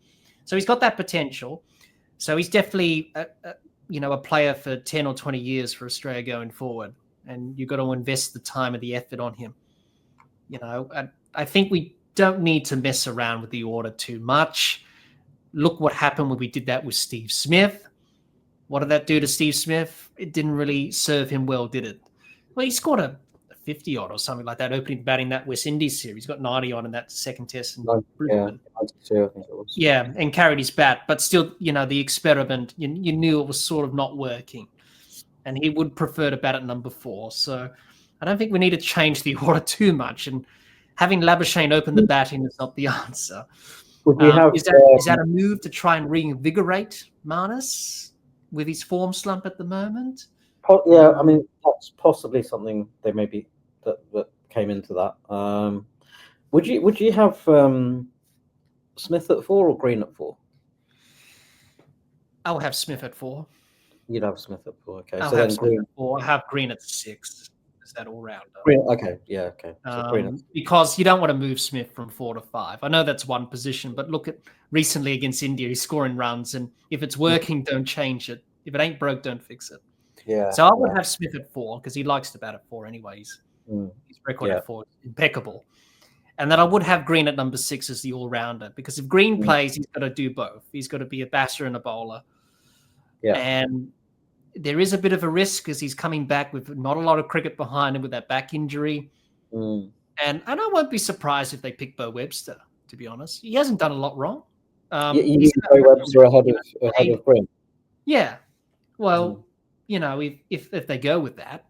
So he's got that potential. So he's definitely a player for 10 or 20 years for Australia going forward, and you've got to invest the time and the effort on him. I think we don't need to mess around with the order too much. Look what happened when we did that with Steve Smith. What did that do to Steve Smith? It didn't really serve him well, did it? Well, he scored a 50-odd or something like that, opening batting that West Indies series. He got 90-odd in that second test. In Brisbane. 92, I think it was. Yeah, and carried his bat. But still, the experiment, you knew it was sort of not working. And he would prefer to bat at number 4. So I don't think we need to change the order too much. And having Labuschagne open the batting is not the answer. Is that a move to try and reinvigorate Marnus with his form slump at the moment? I mean, that's possibly something they maybe that came into that. Would you have Smith at 4 or Green at 4? I'll have Smith at 4. You'd have Smith at 4. Okay. I'll so have then Smith Green at 4. I'll have Green at 6. Is that all rounder? Green, okay. Yeah. Okay. So Green because you don't want to move Smith from 4 to 5. I know that's one position, but look at recently against India, he's scoring runs, and if it's working, don't change it. If it ain't broke, don't fix it. Yeah. So I would have Smith at 4 because he likes to bat at 4 anyways. His record at 4 is impeccable. And then I would have Green at number 6 as the all-rounder, because if Green plays, he's got to do both. He's got to be a batter and a bowler. Yeah. And there is a bit of a risk because he's coming back with not a lot of cricket behind him with that back injury. And I won't be surprised if they pick Bo Webster, to be honest. He hasn't done a lot wrong. You need Bo Webster ahead of Green. Yeah. Well, if they go with that.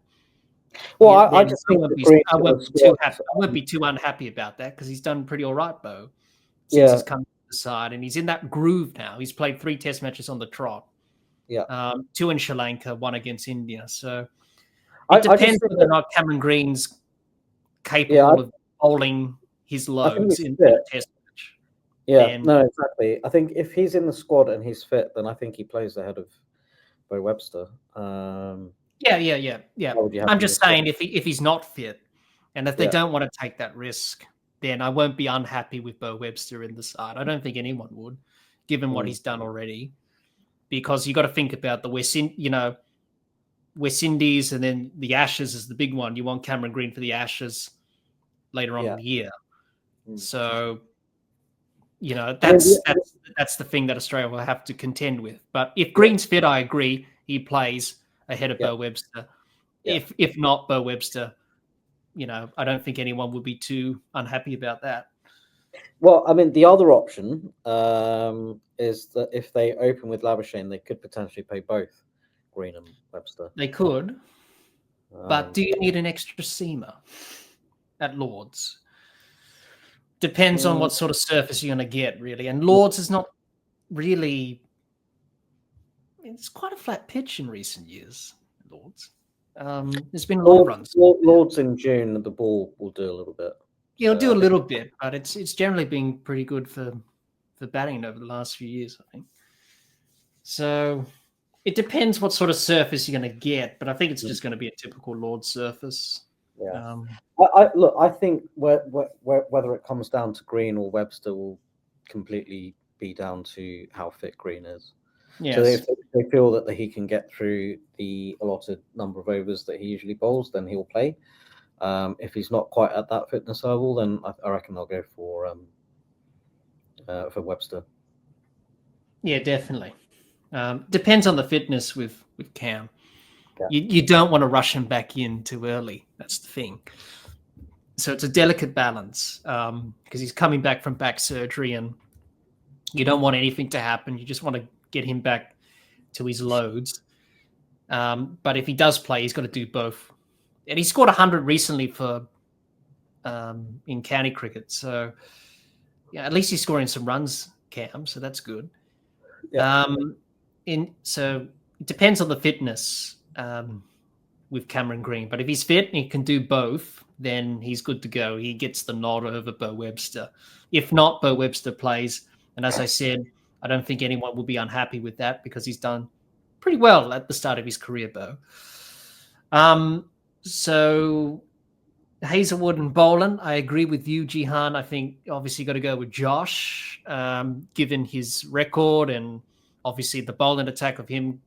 Well, I just think I won't be too unhappy about that because he's done pretty all right, Bo, since he's come to the side, and he's in that groove now. He's played 3 Test matches on the trot. Yeah, 2 in Sri Lanka, 1 against India. So it depends whether or not Cameron Green's capable of bowling his loads in the Test match. Yeah, no, exactly. I think if he's in the squad and he's fit, then I think he plays ahead of Bo Webster. Yeah. I'm just saying if he's not fit, and if they don't want to take that risk, then I won't be unhappy with Bo Webster in the side. I don't think anyone would, given what he's done already. Because you got to think about the West Indies, and then the Ashes is the big one. You want Cameron Green for the Ashes later on in the year. So, that's the thing that Australia will have to contend with. But if Green's fit, I agree, he plays ahead of Bo Webster. If not Bo Webster, I don't think anyone would be too unhappy about that. Well, I mean, the other option is that if they open with Labuschagne, they could potentially play both Green and Webster. They could, but do you need an extra seamer at Lords? Depends on what sort of surface you're going to get, really. And Lords is not really... It's quite a flat pitch in recent years, Lords. There's been a lot of runs. Lords in June, the ball will do a little bit. Yeah, it'll do a little bit, but it's generally been pretty good for batting over the last few years, I think. So it depends what sort of surface you're going to get, but I think it's just going to be a typical Lord surface. Yeah. I think whether it comes down to Green or Webster will completely be down to how fit Green is. Yes. So if they feel that he can get through the allotted number of overs that he usually bowls, then he'll play. If he's not quite at that fitness level, then I reckon I'll go for Webster. Yeah, definitely. Depends on the fitness with Cam. Yeah. You don't want to rush him back in too early. That's the thing. So it's a delicate balance because he's coming back from back surgery, and you don't want anything to happen. You just want to get him back to his loads. But if he does play, he's got to do both. And he scored 100 recently for in county cricket. So, at least he's scoring some runs, Cam. So that's good. Yeah. So it depends on the fitness with Cameron Green. But if he's fit and he can do both, then he's good to go. He gets the nod over Bo Webster. If not, Bo Webster plays. And as I said, I don't think anyone will be unhappy with that because he's done pretty well at the start of his career, Bo. So Hazelwood and Boland, I agree with you, Jehan. I think obviously got to go with Josh, given his record, and obviously the bowling attack of him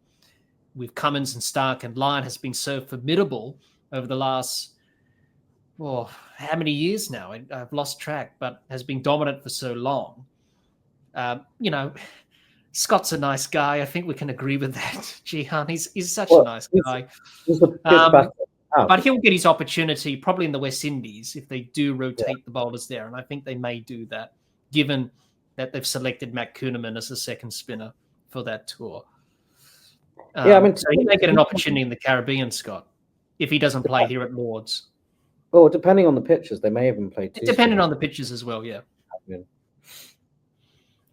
with Cummins and Stark and Lyon has been so formidable over the last, how many years now? I've lost track, but has been dominant for so long. Scott's a nice guy. I think we can agree with that, Jehan. He's such a nice guy. He's a but he'll get his opportunity probably in the West Indies if they do rotate the bowlers there. And I think they may do that, given that they've selected Matt Kuhneman as a second spinner for that tour. So he may get an opportunity in the Caribbean, Scott, if he doesn't play here at Lords. Well, depending on the pitches, they may even play two. Depending on the pitches as well, yeah.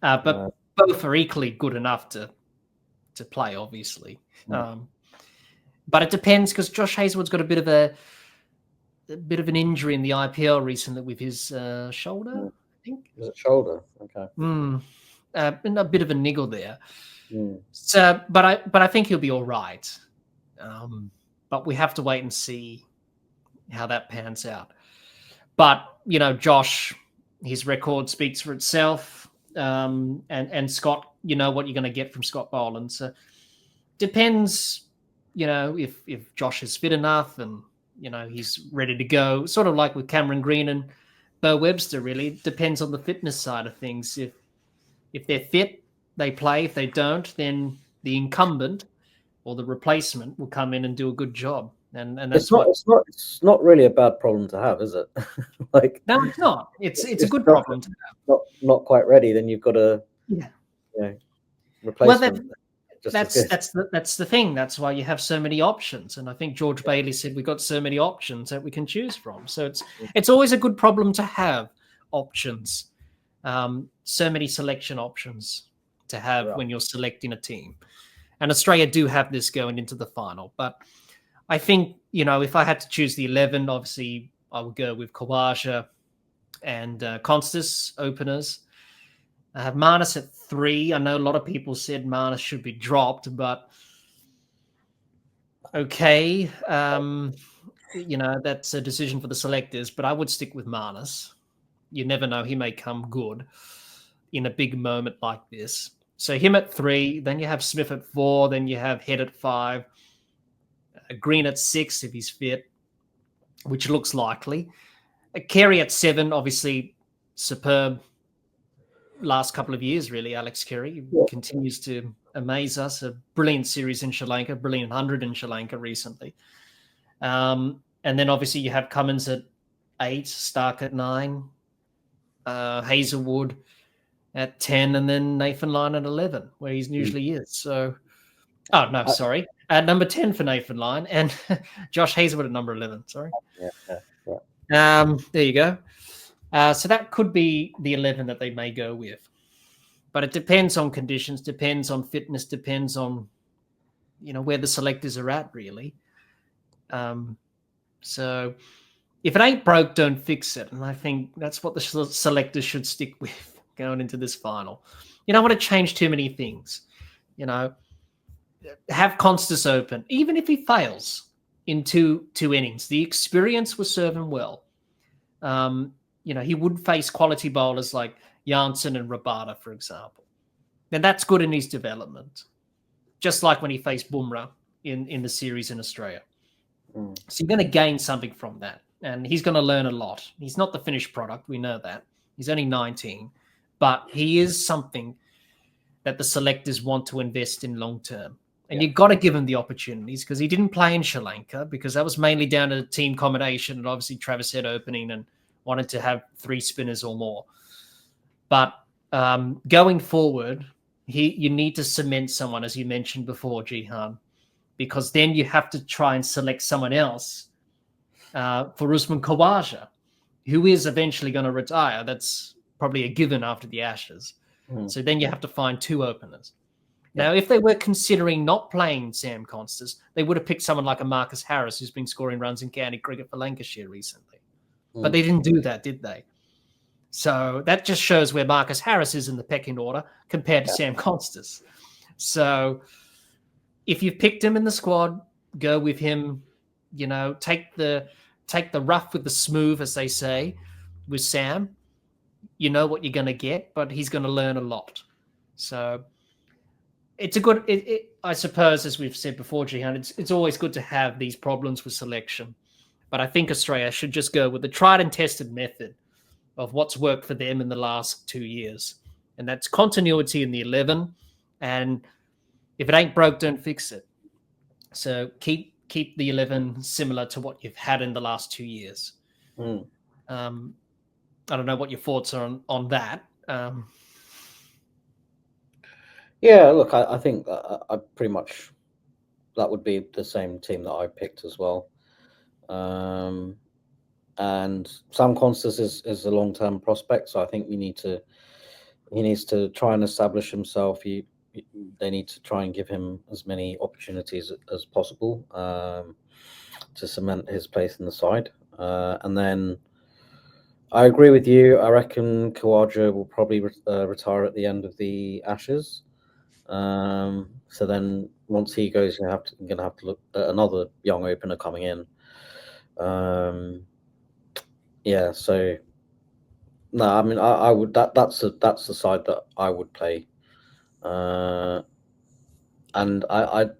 But both are equally good enough to play, obviously. But it depends because Josh Hazelwood's got a bit of a bit of an injury in the IPL recently with his shoulder, I think. Is it shoulder? Okay. And a bit of a niggle there. Mm. So, but I think he'll be all right. But we have to wait and see how that pans out. But Josh, his record speaks for itself. And Scott, what you're going to get from Scott Boland. So depends, if Josh is fit enough and he's ready to go. Sort of like with Cameron Green and Bo Webster. Really depends on the fitness side of things. If they're fit, they play. If they don't, then the incumbent or the replacement will come in and do a good job. And that's it's not really a bad problem to have, is it? No, it's not. It's a good problem to have. Not quite ready, then you've got to replace them. That's the thing. That's why you have so many options. And I think George Bailey said we got so many options that we can choose from. So it's always a good problem to have options. So many selection options to have when you're selecting a team. And Australia do have this going into the final. But I think, if I had to choose the 11, obviously I would go with Khawaja and Constas openers. I have Marnus at 3. I know a lot of people said Marnus should be dropped, but okay. That's a decision for the selectors, but I would stick with Marnus. You never know. He may come good in a big moment like this. So him at 3, then you have Smith at 4, then you have Head at 5, Green at 6 if he's fit, which looks likely. Carey at 7, obviously superb last couple of years, really. Alex Carey continues to amaze us. A brilliant series in Sri Lanka, brilliant 100 in Sri Lanka recently. And then obviously you have Cummins at 8, Stark at 9, Hazelwood at 10, and then Nathan Lyon at 11, where he usually is. So, sorry. At number 10 for Nathan Lyon, and Josh Hazelwood at number 11. Sorry. There you go. So that could be the 11 that they may go with. But it depends on conditions, depends on fitness, depends on, where the selectors are at, really. So if it ain't broke, don't fix it. And I think that's what the selectors should stick with going into this final. You don't want to change too many things. Have Constas open, even if he fails in two innings. The experience will serve him well. He would face quality bowlers like Janssen and Rabada, for example. And that's good in his development, just like when he faced Bumrah in the series in Australia. So you're going to gain something from that. And he's going to learn a lot. He's not the finished product. We know that. He's only 19. But he is something that the selectors want to invest in long term. And you've got to give him the opportunities, because he didn't play in Sri Lanka, because that was mainly down to team combination and obviously Travis Head opening and wanted to have 3 spinners or more. But going forward, you need to cement someone, as you mentioned before, Jehan, because then you have to try and select someone else for Usman Khawaja, who is eventually going to retire. That's probably a given after the Ashes. So then you have to find 2 openers. Now, if they were considering not playing Sam Constas, they would have picked someone like a Marcus Harris, who's been scoring runs in county cricket for Lancashire recently. But they didn't do that, did they? So that just shows where Marcus Harris is in the pecking order compared to Sam Constas. So if you've picked him in the squad, go with him. Take the rough with the smooth, as they say, with Sam. You know what you're going to get, but he's going to learn a lot. So it's a good, I suppose, as we've said before, Jehan, it's always good to have these problems with selection. But I think Australia should just go with the tried and tested method of what's worked for them in the last 2 years. And that's continuity in the 11. And if it ain't broke, don't fix it. So keep the 11 similar to what you've had in the last 2 years. I don't know what your thoughts are on that. Yeah, look, I think I pretty much, that would be the same team that I picked as well. And Sam Constas is a long-term prospect, so I think he needs to try and establish himself. They need to try and give him as many opportunities as possible to cement his place in the side. And then I agree with you. I reckon Khawaja will probably retire at the end of the Ashes. So then once he goes, you're going to have to look at another young opener coming in. Yeah, so no, I mean I would that's the side that I would play, and I'm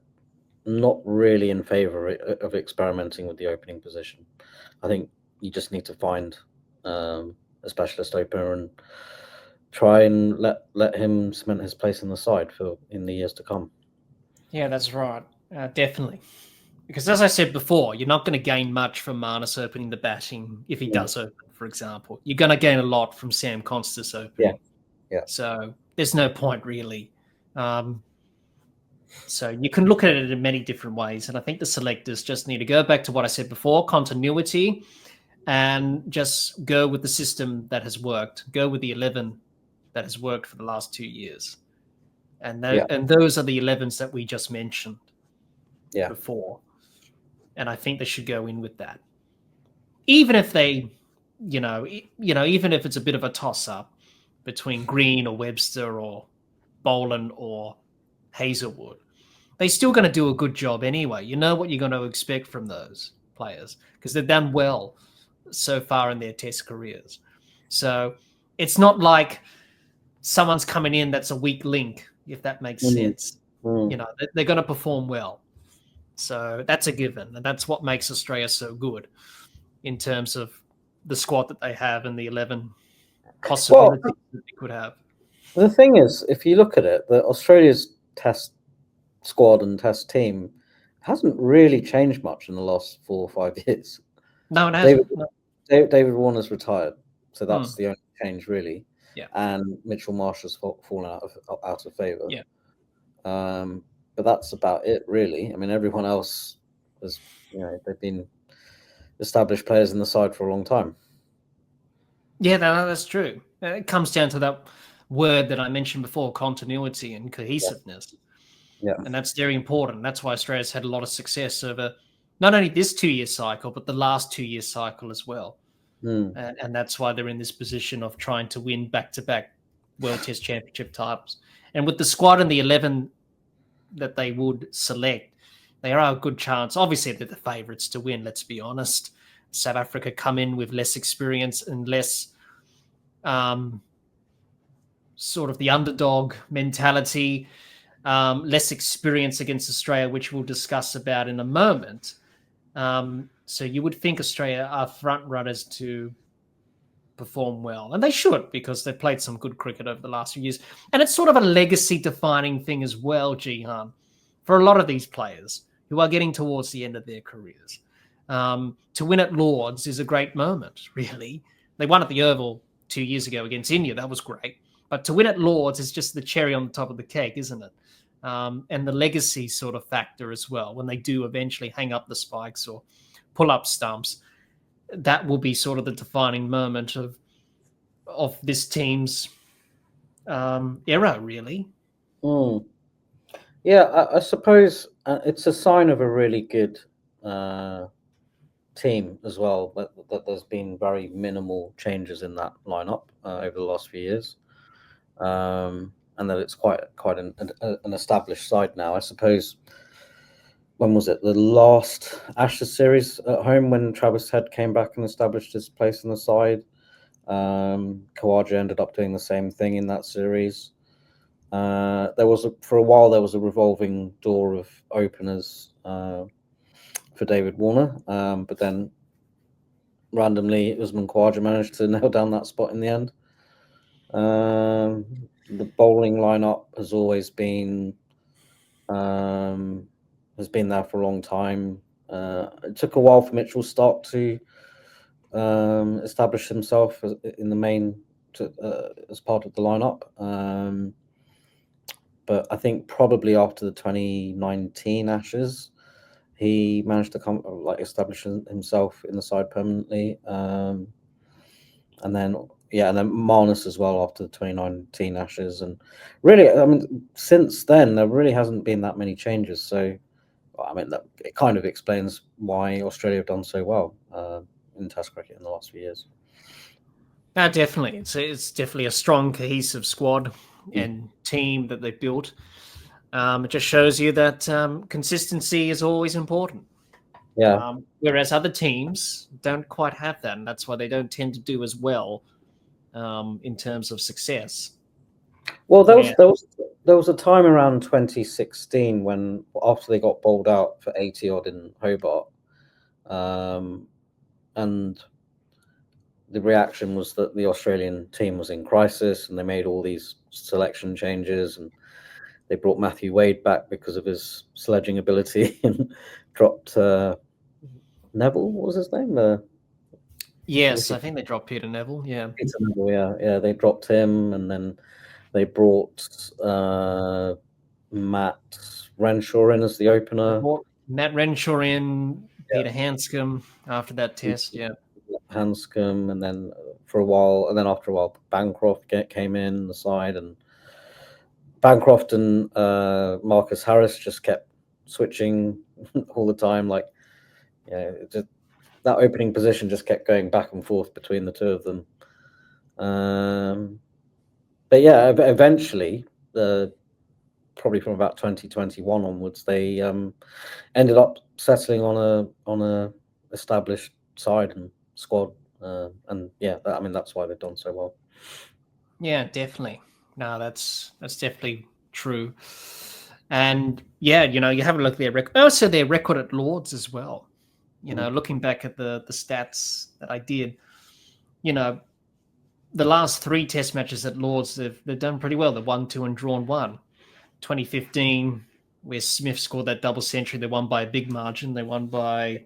not really in favour of experimenting with the opening position. I think you just need to find a specialist opener and try and let him cement his place in the side in the years to come. Yeah, that's right. Definitely. Because as I said before, you're not going to gain much from Marnus opening the batting if he does open, for example. You're going to gain a lot from Sam Constas opening. Yeah. So there's no point really. So you can look at it in many different ways. And I think the selectors just need to go back to what I said before, continuity, and just go with the system that has worked. Go with the 11 that has worked for the last 2 years. And those are the 11s that we just mentioned before. And I think they should go in with that. Even if they, even if it's a bit of a toss-up between Green or Webster or Boland or Hazelwood, they're still going to do a good job anyway. You know what you're going to expect from those players because they've done well so far in their test careers. So it's not like someone's coming in that's a weak link, if that makes sense. They're going to perform well. So that's a given, and that's what makes Australia so good in terms of the squad that they have and the 11 possibilities that they could have. The thing is, if you look at it, Australia's test squad and test team hasn't really changed much in the last 4 or 5 years. No, it hasn't. David Warner's retired, so that's the only change really. Yeah. And Mitchell Marsh has fallen out of favour. Yeah. But that's about it, really. I mean, everyone else has, they've been established players in the side for a long time. Yeah, that's true. It comes down to that word that I mentioned before, continuity and cohesiveness. Yeah. And that's very important. That's why Australia's had a lot of success over not only this 2-year cycle, but the last 2-year cycle as well. And that's why they're in this position of trying to win back-to-back World Test Championship titles. And with the squad and the 11 that they would select, they are a good chance. Obviously, they're the favourites to win, let's be honest. South Africa come in with less experience and less sort of the underdog mentality, less experience against Australia, which we'll discuss about in a moment. So you would think Australia are front runners to perform well. And they should, because they've played some good cricket over the last few years. And it's sort of a legacy-defining thing as well, Jehan, for a lot of these players who are getting towards the end of their careers. To win at Lords is a great moment, really. They won at the Oval 2 years ago against India. That was great. But to win at Lords is just the cherry on the top of the cake, isn't it? And the legacy sort of factor as well. When they do eventually hang up the spikes or pull up stumps, that will be sort of the defining moment of this team's era, really. Yeah, I suppose it's a sign of a really good team as well that there's been very minimal changes in that lineup over the last few years, and that it's quite an established side now. I suppose, when was it? The last Ashes series at home when Travis Head came back and established his place in the side. Khawaja ended up doing the same thing in that series. For a while there was a revolving door of openers for David Warner, but then randomly Usman Khawaja managed to nail down that spot in the end. The bowling lineup has always been there for a long time. It took a while for Mitchell Starc to establish himself in the main as part of the lineup. But I think probably after the 2019 Ashes, he managed to establish himself in the side permanently. And then Marnus as well after the 2019 Ashes. And really, I mean, since then, there really hasn't been that many changes. So, I mean, it kind of explains why Australia have done so well in Test cricket in the last few years. Definitely. It's definitely a strong, cohesive squad and team that they've built. It just shows you that consistency is always important. Yeah. Whereas other teams don't quite have that, and that's why they don't tend to do as well in terms of success. Well, there was a time around 2016 when, after they got bowled out for 80 odd in Hobart, and the reaction was that the Australian team was in crisis, and they made all these selection changes, and they brought Matthew Wade back because of his sledging ability, and dropped Neville. What was his name? Yes, I think they dropped Peter Neville. Yeah, Peter Neville. Yeah, they dropped him, and then they brought Matt Renshaw in as the opener. Matt Renshaw in, Peter Hanscom after that test. Yeah, Hanscom, and then for a while, and then after a while, Bancroft came in the side, and Bancroft and Marcus Harris just kept switching all the time. Like, just that opening position just kept going back and forth between the two of them. But yeah, eventually, probably from about 2021 onwards, they ended up settling on a established side and squad, and yeah, that's why they've done so well. Yeah, definitely. No, that's definitely true. And yeah, you have a look at their record. Also, their record at Lords as well. Looking back at the stats that I did, the last 3 test matches at Lords, they've done pretty well. They've won 2 and drawn 1. 2015, where Smith scored that double century, they won by a big margin. They won by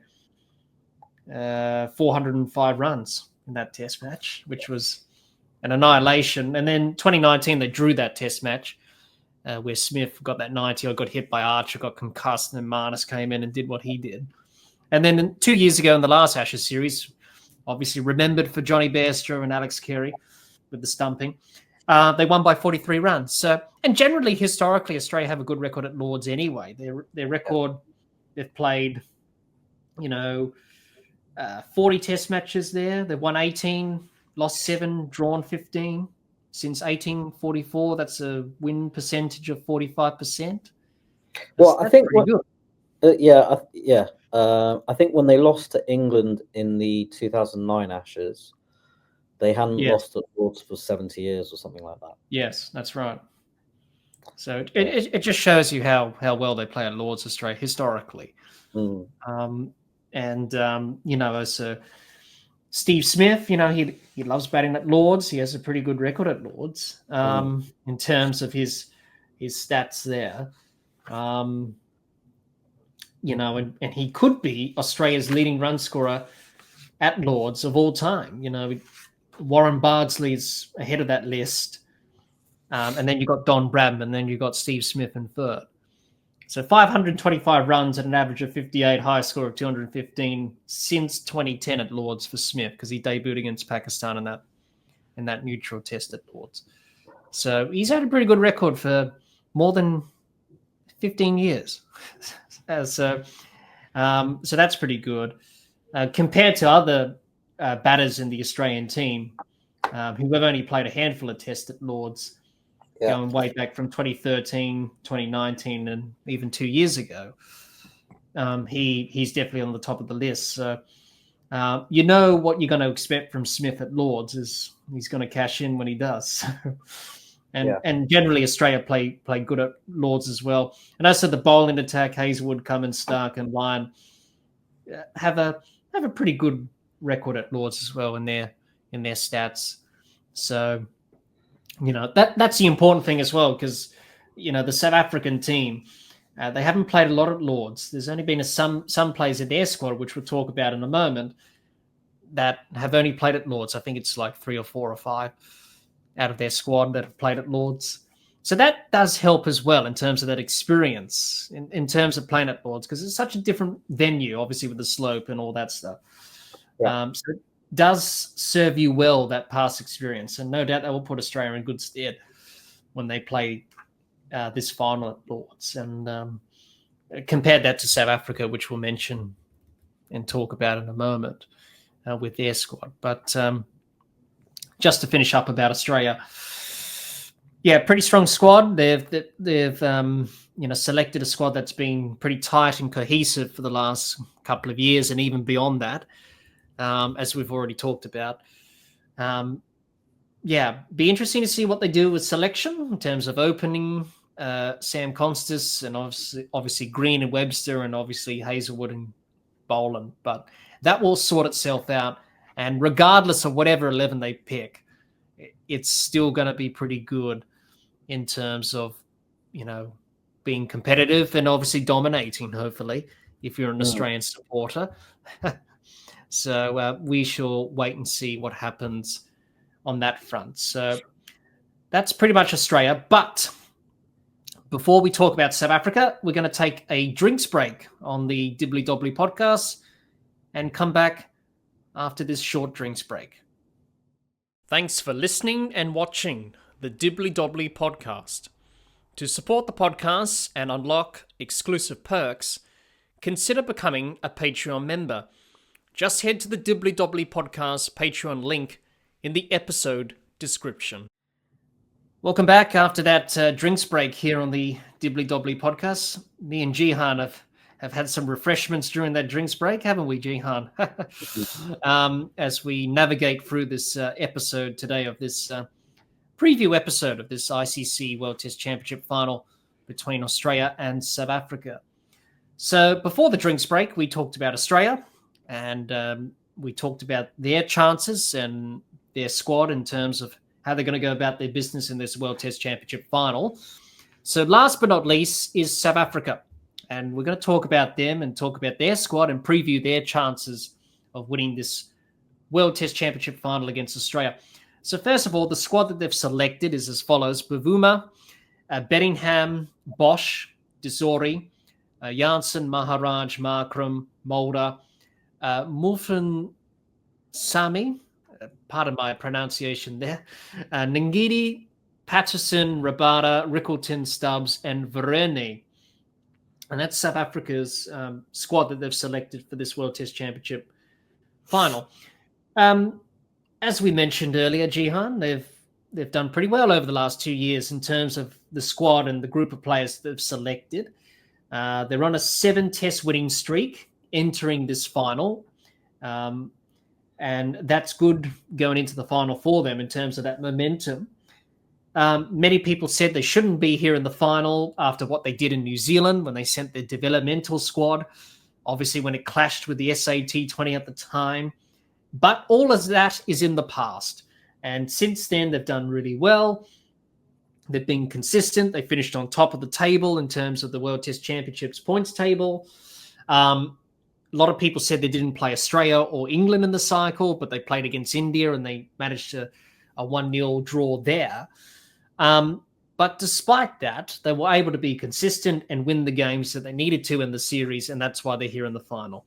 405 runs in that test match, which was an annihilation. And then 2019, they drew that test match where Smith got that 90 or got hit by Archer, got concussed, and then Marnus came in and did what he did. And then 2 years ago in the last Ashes series, obviously remembered for Johnny Bairstow and Alex Carey with the stumping, they won by 43 runs. So, and generally, historically, Australia have a good record at Lords anyway. Their record, they've played, 40 test matches there. They've won 18, lost 7, drawn 15. Since 1844, that's a win percentage of 45%. Well, I think pretty good. I think when they lost to England in the 2009 Ashes, they hadn't lost at Lords for 70 years or something like that. Yes, that's right. So it just shows you how well they play at Lords, Australia, historically. So Steve Smith, he loves batting at Lords. He has a pretty good record at Lords in terms of his stats there. And he could be Australia's leading run scorer at Lords of all time. Warren Bardsley's ahead of that list. And then you got Don Bradman, and then you got Steve Smith in third. So 525 runs at an average of 58, high score of 215 since 2010 at Lords for Smith, because he debuted against Pakistan in that neutral test at Lords. So he's had a pretty good record for more than 15 years. So that's pretty good. Compared to other batters in the Australian team, who have only played a handful of tests at Lords, going way back from 2013, 2019, and even 2 years ago. He's definitely on the top of the list. So what you're going to expect from Smith at Lords is he's going to cash in when he does. And generally Australia play good at Lords as well. And also the bowling attack, Hazelwood, Cummins, Stark, and Lyon have a pretty good record at Lords as well in their stats. So that's the important thing as well, because the South African team, they haven't played a lot at Lords. There's only been some players in their squad, which we'll talk about in a moment, that have only played at Lords. I think it's like 3 or 4 or 5 out of their squad that have played at Lords. So that does help as well in terms of that experience, in terms of playing at Lords, because it's such a different venue, obviously, with the slope and all that stuff. So it does serve you well, that past experience. And no doubt that will put Australia in good stead when they play this final at Lords. And compared that to South Africa, which we'll mention and talk about in a moment. with their squad. But just to finish up about Australia, yeah, pretty strong squad. They've selected a squad that's been pretty tight and cohesive for the last couple of years, and even beyond that, as we've already talked about. Be interesting to see what they do with selection in terms of opening Sam Constas and obviously Green and Webster, and obviously Hazelwood and Boland. But that will sort itself out. And regardless of whatever 11 they pick, it's still going to be pretty good in terms of, being competitive and obviously dominating, hopefully, if you're an Australian supporter. So we shall wait and see what happens on that front. So that's pretty much Australia. But before we talk about South Africa, we're going to take a drinks break on the Dibbly Dobbly podcast and come back after this short drinks break. Thanks for listening and watching the Dibbly Dobbly podcast. To support the podcast and unlock exclusive perks, consider becoming a Patreon member. Just head to the Dibbly Dobbly podcast Patreon link in the episode description. Welcome back after that drinks break here on the Dibbly Dobbly podcast. Me and Jehan have had some refreshments during that drinks break, haven't we, Jehan? As we navigate through this episode today of this preview episode of this ICC World Test Championship final between Australia and South Africa. So before the drinks break, we talked about Australia, and we talked about their chances and their squad in terms of how they're going to go about their business in this World Test Championship final. So last but not least is South Africa. And we're going to talk about them and talk about their squad and preview their chances of winning this World Test Championship final against Australia. So first of all, the squad that they've selected is as follows: Bavuma, Bedingham, Bosch, Desori, Janssen, Maharaj, Markram, Mulder, Mulfin Sami, pardon my pronunciation there, Ngidi, Patterson, Rabada, Rickleton, Stubbs, and Vereni. And that's South Africa's squad that they've selected for this World Test Championship final. As we mentioned earlier, Jehan, they've done pretty well over the last 2 years in terms of the squad and the group of players they've selected. They're on a 7-test winning streak entering this final. And that's good going into the final for them in terms of that momentum. Many people said they shouldn't be here in the final after what they did in New Zealand when they sent their developmental squad, obviously when it clashed with the SAT 20 at the time. But all of that is in the past. And since then, they've done really well. They've been consistent. They finished on top of the table in terms of the World Test Championships points table. A lot of people said they didn't play Australia or England in the cycle, but they played against India and they managed a 1-0 draw there. But despite that, they were able to be consistent and win the games that they needed to in the series, and that's why they're here in the final.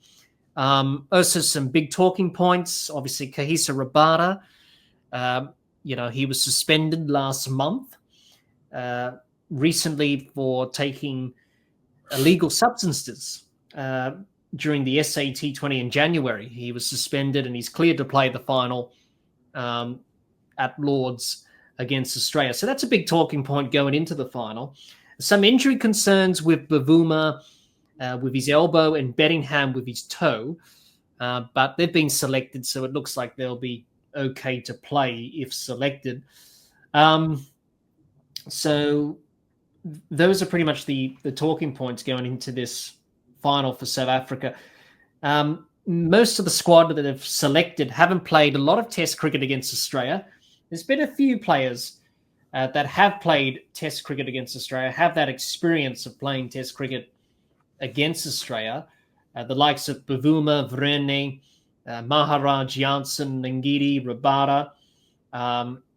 Also some big talking points. Obviously, Kahisa Rabada, he was suspended last month recently for taking illegal substances during the SAT 20 in January. He was suspended and he's cleared to play the final at Lord's against Australia. So that's a big talking point going into the final. Some injury concerns with Bavuma with his elbow and Bedingham with his toe, but they've been selected, so it looks like they'll be okay to play if selected. So those are pretty much the talking points going into this final for South Africa. Most of the squad that they've selected haven't played a lot of Test cricket against Australia. There's been a few players that have played Test cricket against Australia, have that experience of playing Test cricket against Australia. The likes of Bavuma, Vereni, Maharaj, Janssen, Ngidi, Rabada.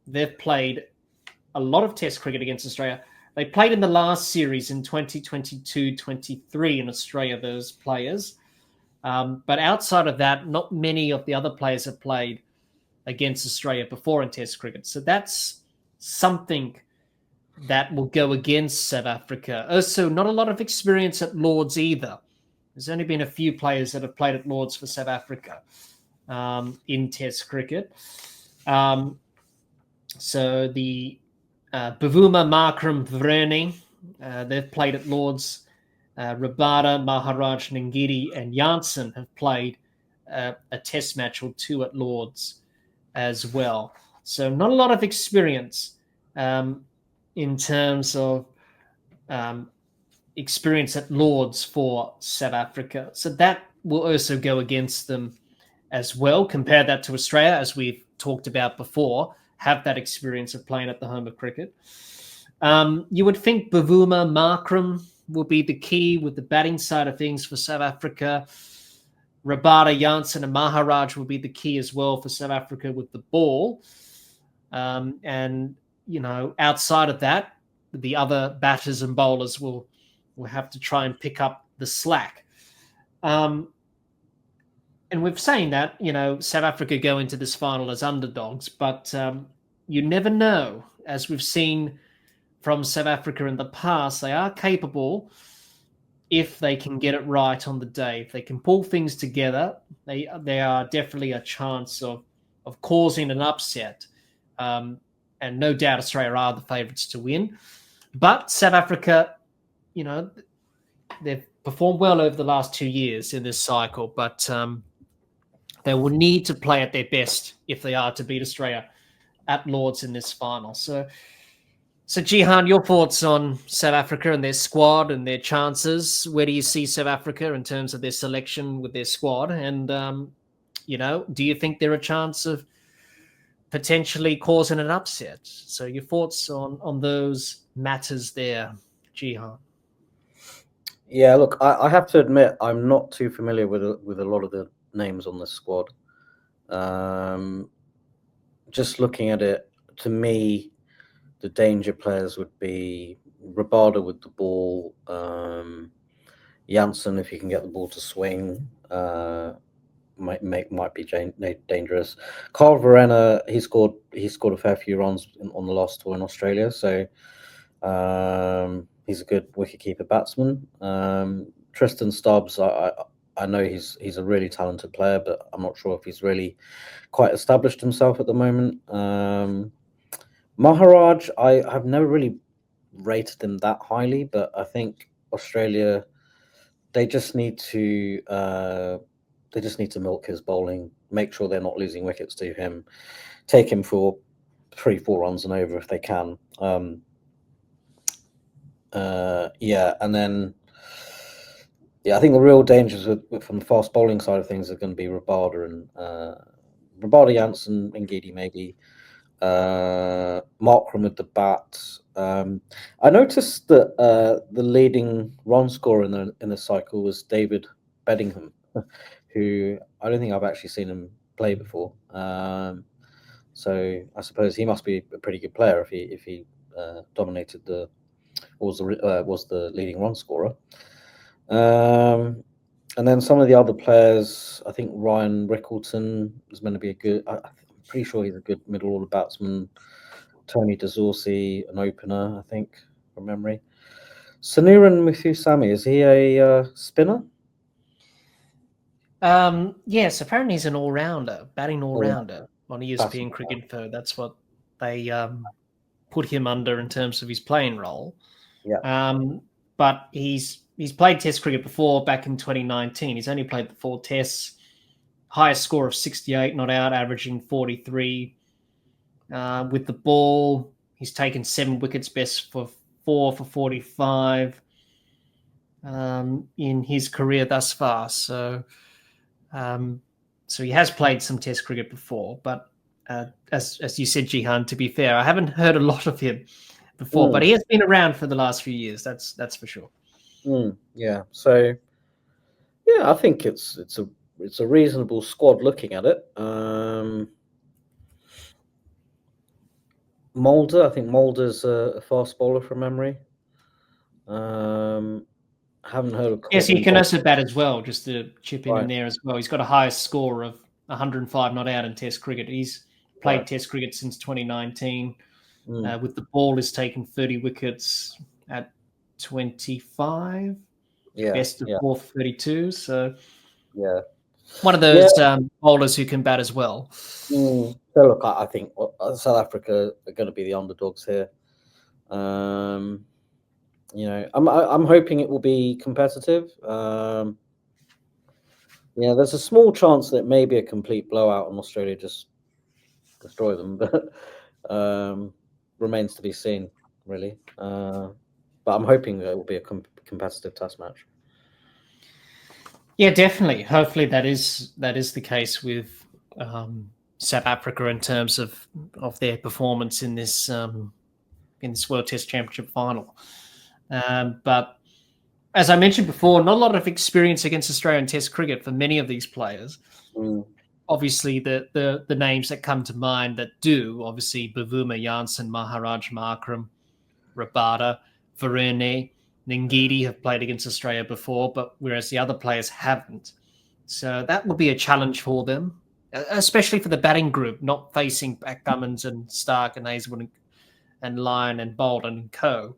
They've played a lot of Test cricket against Australia. They played in the last series in 2022-23 in Australia, those players. But outside of that, not many of the other players have played against Australia before in Test cricket. So that's something that will go against South Africa. Also, not a lot of experience at Lord's either. There's only been a few players that have played at Lord's for South Africa. in Test cricket. So the Bavuma, Markram, Vreni, they've played at Lords. Rabada, Maharaj, Ngidi, and Janssen have played a Test match or two at Lords as well. So not a lot of experience in terms of experience at Lords for South Africa. So that will also go against them as well. Compare that to Australia, as we've talked about before, have that experience of playing at the home of cricket. You would think Bavuma, Markram will be the key with the batting side of things for South Africa. Rabada, Janssen, and Maharaj will be the key as well for South Africa with the ball. And, outside of that, the other batters and bowlers will have to try and pick up the slack. And we're saying that, South Africa go into this final as underdogs, but you never know. As we've seen from South Africa in the past, they are capable if they can get it right on the day. If they can pull things together, they are definitely a chance of causing an upset. And no doubt Australia are the favourites to win. But South Africa, they've performed well over the last 2 years in this cycle, but they will need to play at their best if they are to beat Australia at Lords in this final. So Jehan, your thoughts on South Africa and their squad and their chances? Where do you see South Africa in terms of their selection with their squad? And, do you think they're a chance of potentially causing an upset? So your thoughts on those matters there, Jehan? Yeah, look, I have to admit I'm not too familiar with a lot of the names on this squad. Just looking at it, to me, the danger players would be Rabada with the ball, Janssen if he can get the ball to swing, might be dangerous. Carl Verena, he scored a fair few runs on the last tour in Australia, so he's a good wicketkeeper batsman. Tristan Stubbs, I know he's a really talented player, but I'm not sure if he's really quite established himself at the moment. Maharaj, I've never really rated him that highly, but I think Australia, they just need to milk his bowling, make sure they're not losing wickets to him, take him for 3-4 runs and over if they can. And then I think the real dangers from the fast bowling side of things are going to be Rabada, Janssen, Ngidi maybe. Markram with the bat. I noticed that the leading run scorer in the cycle was David Bedingham, who I don't think I've actually seen him play before. So I suppose he must be a pretty good player if he dominated was the leading run scorer. And then some of the other players, I think Ryan Rickleton is going to be a good. I'm pretty sure he's a good middle order batsman. Tony DeZorsey, an opener, I think, from memory. Sanuran Muthusamy, is he a spinner? Yes, apparently he's an all-rounder, batting all-rounder on ESPN Cricket Info. That's what they put him under in terms of his playing role. Yeah. But he's played Test cricket before, back in 2019. He's only played the 4 Tests. Highest score of 68 not out, averaging 43. With the ball, he's taken 7 wickets, best for 4 for 45 in his career thus far. So he has played some Test cricket before, but as you said, Jehan, to be fair, I haven't heard a lot of him before, but he has been around for the last few years. That's for sure. Yeah. So yeah, I think it's a reasonable squad looking at it. Mulder, I think Mulder's a fast bowler from memory. Haven't heard of. Yes, he can also bat as well, just to chip in there as well. He's got a highest score of 105 not out in Test cricket. He's played Test cricket since 2019. With the ball, has taken 30 wickets at 25. Yeah, best of 4 for 32. So yeah. one of those bowlers who can bat as well. So look, I think South Africa are going to be the underdogs here. I'm hoping it will be competitive. There's a small chance that maybe a complete blowout and Australia just destroy them, but remains to be seen, really. But I'm hoping that it will be a competitive Test match. Yeah, definitely. Hopefully that is the case with South Africa in terms of their performance in this World Test Championship final. But as I mentioned before, not a lot of experience against Australian Test cricket for many of these players. Obviously, the names that come to mind that do, obviously, Bavuma, Jansen, Maharaj, Markram, Rabada, Varane, Ngidi have played against Australia before, but whereas the other players haven't. So that will be a challenge for them, especially for the batting group, not facing back Cummins and Stark and Hazelwood and Lyon and Bolden and co.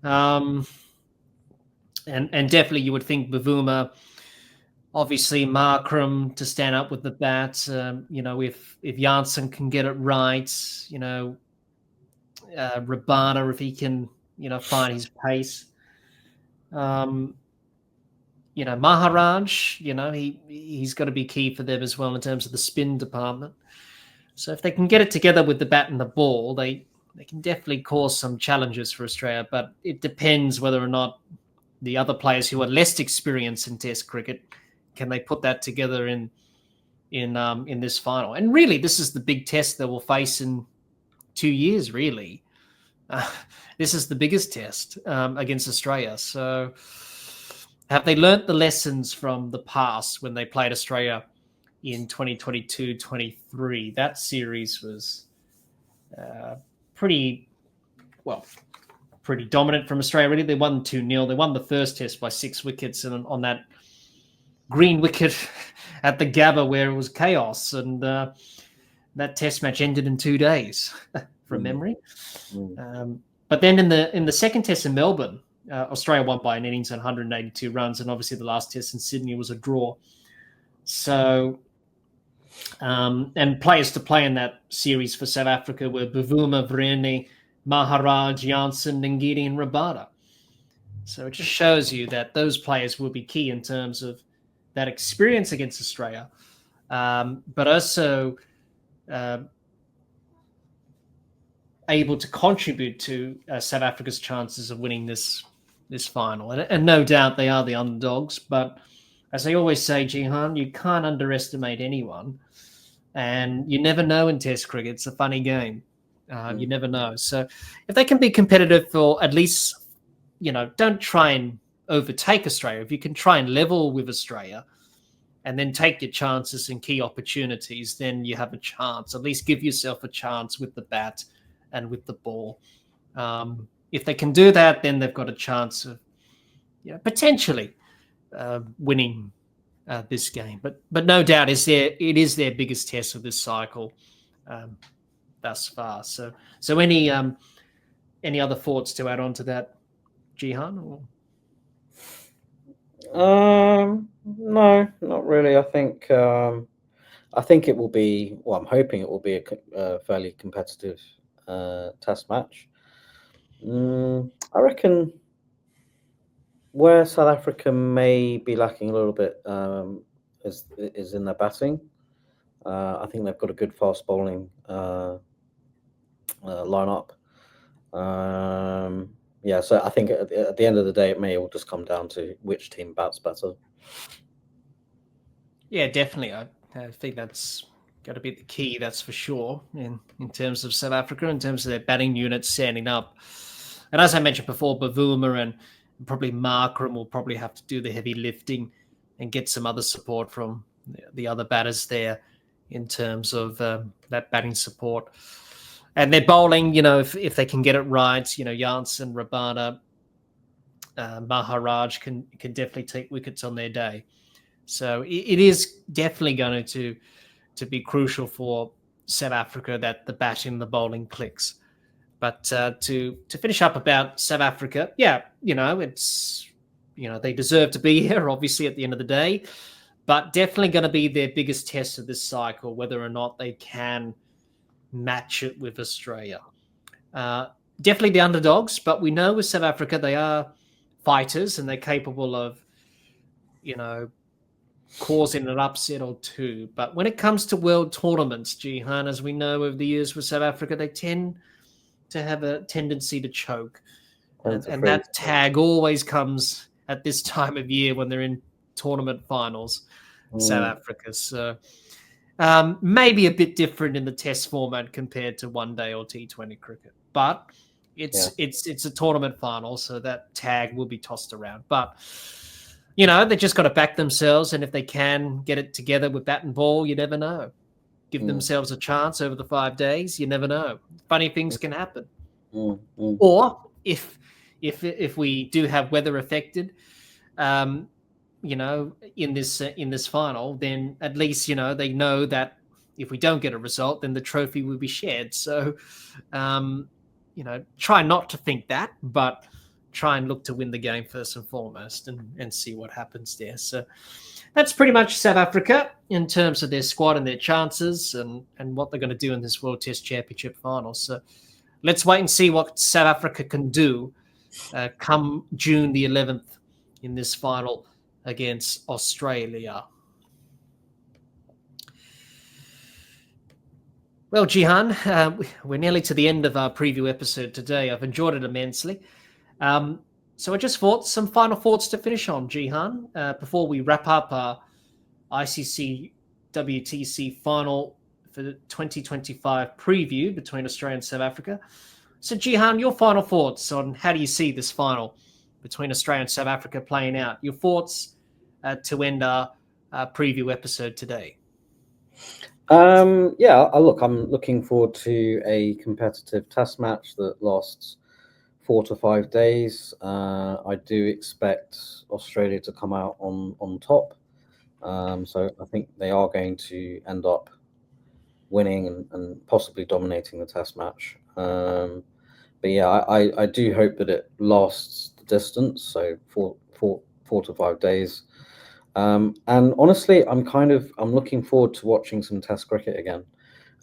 And definitely you would think Bavuma, obviously Markram to stand up with the bat. If Jansen can get it right, Rabada, if he can, find his pace. Maharaj, he's got to be key for them as well in terms of the spin department. So if they can get it together with the bat and the ball, they can definitely cause some challenges for Australia. But it depends whether or not the other players who are less experienced in Test cricket, can they put that together in this final? And really, this is the big test that we'll face in 2 years, really. This is the biggest test against Australia. So have they learnt the lessons from the past when they played Australia in 2022-23? That series was pretty dominant from Australia, really. They won 2-0. They won the first test by 6 wickets and on that green wicket at the Gabba where it was chaos. And that test match ended in 2 days from memory. But then in the second test in Melbourne, Australia won by an innings and 182 runs. And obviously the last test in Sydney was a draw. So, and players to play in that series for South Africa were Bavuma, Varane, Maharaj, Jansen, Ngidi, and Rabada. So it just shows you that those players will be key in terms of that experience against Australia, but also able to contribute to South Africa's chances of winning this final. And no doubt they are the underdogs, but as I always say, Jehan, you can't underestimate anyone. And you never know in Test cricket. It's a funny game. You never know. So if they can be competitive for at least, don't try and overtake Australia. If you can try and level with Australia and then take your chances and key opportunities, then you have a chance. At least give yourself a chance with the bat and with the ball. If they can do that, then they've got a chance of potentially winning this game. But no doubt it is their biggest test of this cycle thus far. So any other thoughts to add on to that, Jehan? No, not really. I think it will be. Well, I'm hoping it will be a fairly competitive Test match. I reckon where South Africa may be lacking a little bit is in their batting. I think they've got a good fast bowling lineup. So I think at the end of the day, it may all just come down to which team bats better. Yeah, definitely. I think that's got to be the key, that's for sure, in terms of South Africa, in terms of their batting unit standing up. And as I mentioned before, Bavuma and probably Markram will probably have to do the heavy lifting and get some other support from the other batters there in terms of that batting support. And their bowling, if they can get it right, Jansen, Rabada, Maharaj can definitely take wickets on their day. So it is definitely going to be crucial for South Africa that the batting and the bowling clicks. But to finish up about South Africa, it's they deserve to be here, obviously, at the end of the day. but definitely going to be their biggest test of this cycle, whether or not they can match it with Australia. Definitely the underdogs, but we know with South Africa, they are fighters and they're capable of, causing an upset or two. But when it comes to world tournaments, Jehan, as we know over the years with South Africa, they tend to have a tendency to choke. And that tag always comes at this time of year when they're in tournament finals, South Africa. So maybe a bit different in the test format compared to one day or T20 cricket. But it's a tournament final, so that tag will be tossed around. But they just got to back themselves, and if they can get it together with bat and ball, you never know. Give themselves a chance over the 5 days, you never know. Funny things can happen. Or if we do have weather affected, in this final, then at least they know that if we don't get a result, then the trophy will be shared. So, try not to think that, but try and look to win the game first and foremost and see what happens there. So that's pretty much South Africa in terms of their squad and their chances and what they're going to do in this World Test Championship final. So let's wait and see what South Africa can do come June the 11th in this final against Australia. Well, Jehan, we're nearly to the end of our preview episode today. I've enjoyed it immensely. So I just thought some final thoughts to finish on, Jehan, before we wrap up our ICC WTC Final for the 2025 preview between Australia and South Africa. So, Jehan, your final thoughts on how do you see this final between Australia and South Africa playing out? Your thoughts to end our preview episode today. I'm looking forward to a competitive test match that lasts 4 to 5 days. I do expect Australia to come out on top. So I think they are going to end up winning and possibly dominating the test match. But yeah, I do hope that it lasts the distance, so 4 to 5 days. And honestly, I'm looking forward to watching some Test cricket again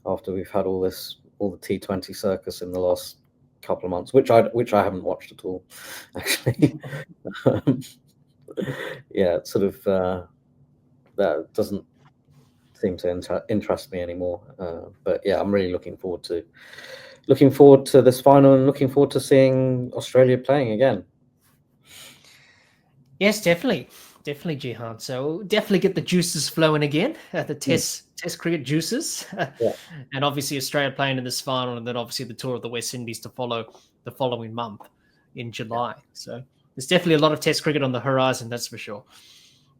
after we've had all the T20 circus in the last couple of months, which I haven't watched at all, actually. It sort of that doesn't seem to interest me anymore. But yeah, I'm really looking forward to this final and looking forward to seeing Australia playing again. Yes, definitely, Jehan. So we'll get the juices flowing again, the Test cricket juices, and obviously Australia playing in this final, and then obviously the tour of the West Indies to follow the following month in July. So there's definitely a lot of Test cricket on the horizon, that's for sure.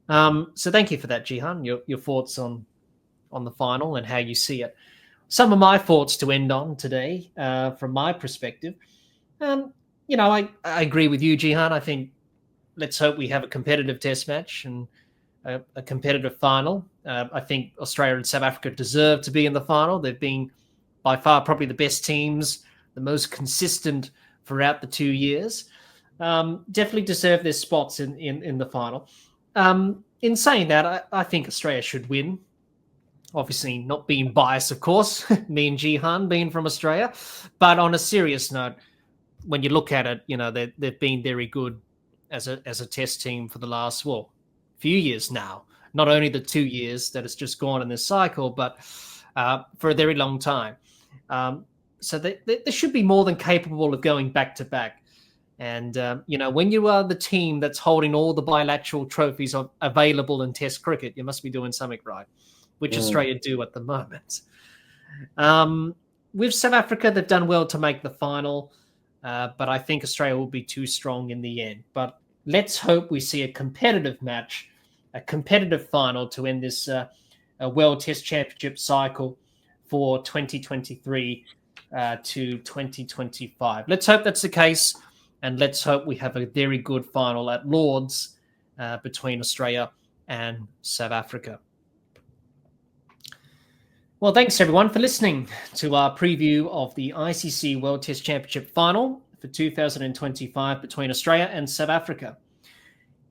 So thank you for that, Jehan. Your thoughts on the final and how you see it. Some of my thoughts to end on today, from my perspective. I agree with you, Jehan. I think let's hope we have a competitive test match and a competitive final. I think Australia and South Africa deserve to be in the final. They've been by far probably the best teams, the most consistent throughout the 2 years. Definitely deserve their spots in the final. In saying that, I think Australia should win. Obviously not being biased, of course, me and Jehan being from Australia. But on a serious note, when you look at it, they've been very good as a test team for the last, few years now. Not only the 2 years that it's just gone in this cycle, but for a very long time. So they should be more than capable of going back to back. And, when you are the team that's holding all the bilateral trophies available in Test cricket, you must be doing something right, which Australia do at the moment. With South Africa, they've done well to make the final, but I think Australia will be too strong in the end. But let's hope we see a competitive match, a competitive final to end this World Test Championship cycle for 2023 to 2025. Let's hope that's the case, and let's hope we have a very good final at Lord's between Australia and South Africa. Well, thanks everyone for listening to our preview of the ICC World Test Championship Final for 2025 between Australia and South Africa.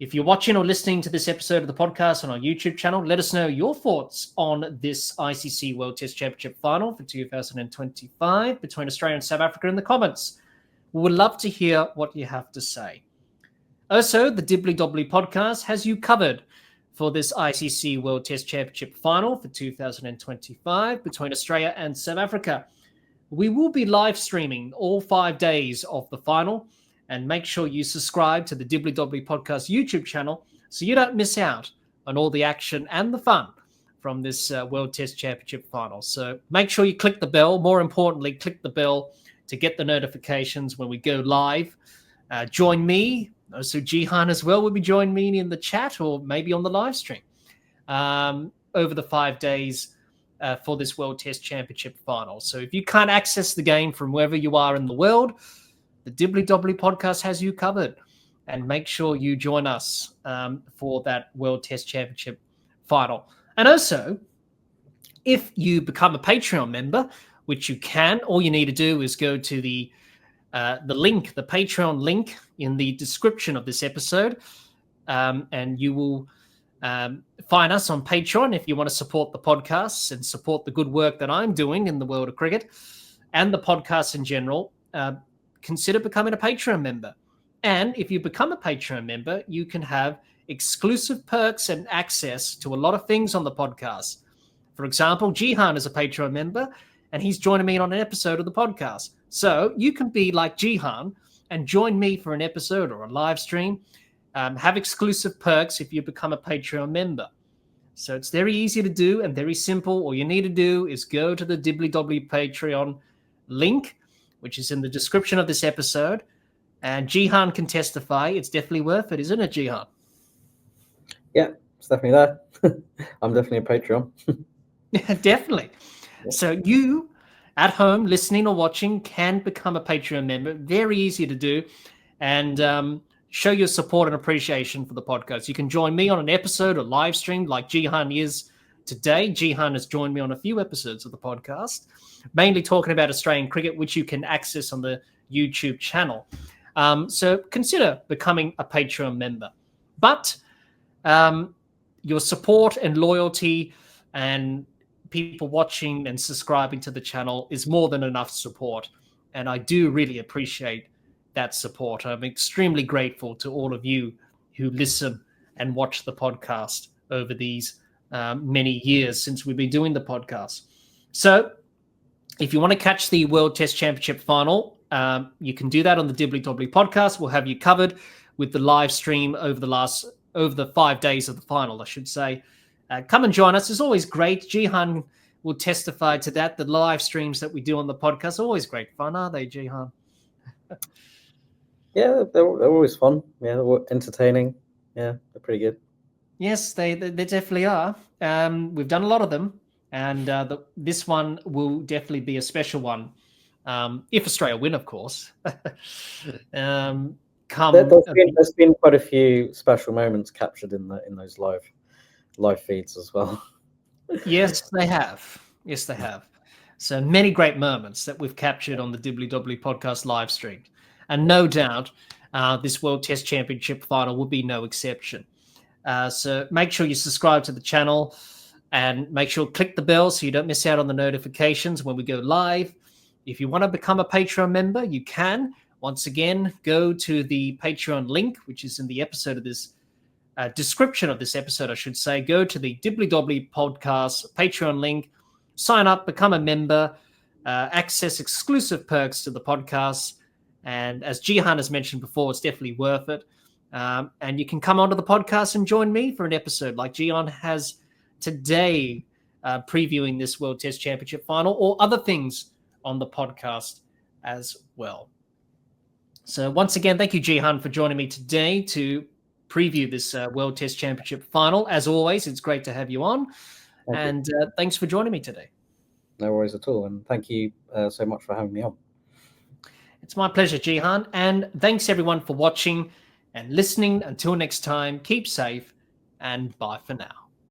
If you're watching or listening to this episode of the podcast on our YouTube channel, let us know your thoughts on this ICC World Test Championship Final for 2025 between Australia and South Africa in the comments. We would love to hear what you have to say. Also, the Dibbly Dobbly Podcast has you covered for this ICC World Test Championship Final for 2025 between Australia and South Africa. We will be live streaming all 5 days of the final, and make sure you subscribe to the Dibbly Dobbly Podcast YouTube channel so you don't miss out on all the action and the fun from this World Test Championship Final. So make sure you click the bell. More importantly, click the bell to get the notifications when we go live. Join me. Also, Jehan as well will be joining me in the chat or maybe on the live stream over the 5 days for this World Test Championship Final. So if you can't access the game from wherever you are in the world, the Dibbly Dobbly Podcast has you covered. And make sure you join us for that World Test Championship Final. And also, if you become a Patreon member, which you can, all you need to do is go to the link, the Patreon link in the description of this episode, and you will find us on Patreon if you want to support the podcasts and support the good work that I'm doing in the world of cricket and the podcast in general. Consider becoming a Patreon member. And if you become a Patreon member, you can have exclusive perks and access to a lot of things on the podcast. For example, Jehan is a Patreon member, and he's joining me on an episode of the podcast. So you can be like Jehan and join me for an episode or a live stream, have exclusive perks if you become a Patreon member. So it's very easy to do and very simple. All you need to do is go to the Dibbly Dobbly Patreon link, which is in the description of this episode. And Jehan can testify. It's definitely worth it, isn't it, Jehan? Yeah, it's definitely there. I'm definitely a Patreon. Definitely. Yeah. So you at home listening or watching can become a Patreon member. Very easy to do. And show your support and appreciation for the podcast. You can join me on an episode or live stream like Jehan is today. Jehan has joined me on a few episodes of the podcast, mainly talking about Australian cricket, which you can access on the YouTube channel. So consider becoming a Patreon member. But your support and loyalty and people watching and subscribing to the channel is more than enough support. And I do really appreciate that support. I'm extremely grateful to all of you who listen and watch the podcast over these many years since we've been doing the podcast. So if you want to catch the World Test Championship Final, you can do that on the Dibbly Dobbly Podcast. We'll have you covered with the live stream over the 5 days of the final, I should say. Come and join us. It's always great. Jehan will testify to that. The live streams that we do on the podcast are always great fun, are they, Jehan? Yeah, they're always fun. Yeah, they're entertaining. Yeah, they're pretty good. Yes, they definitely are. We've done a lot of them, and this one will definitely be a special one. If Australia win, of course. There's been quite a few special moments captured in those live feeds as well. Yes, they have. Yes, they have. So many great moments that we've captured on the Dibbly Dobbly Podcast live stream. And no doubt this World Test Championship Final will be no exception. So make sure you subscribe to the channel and make sure to click the bell so you don't miss out on the notifications when we go live. If you want to become a Patreon member, you can. Once again, go to the Patreon link, which is in the episode of this description of this episode, I should say. Go to the Dibbly Dobbly Podcast Patreon link, sign up, become a member, access exclusive perks to the podcast. And as Jehan has mentioned before, it's definitely worth it. And you can come onto the podcast and join me for an episode like Jehan has today, previewing this World Test Championship Final or other things on the podcast as well. So once again, thank you, Jehan, for joining me today to preview this World Test Championship Final. As always, it's great to have you on. Thanks for joining me today. No worries at all. And thank you so much for having me on. It's my pleasure, Jehan. And thanks, everyone, for watching and listening. Until next time, keep safe and bye for now.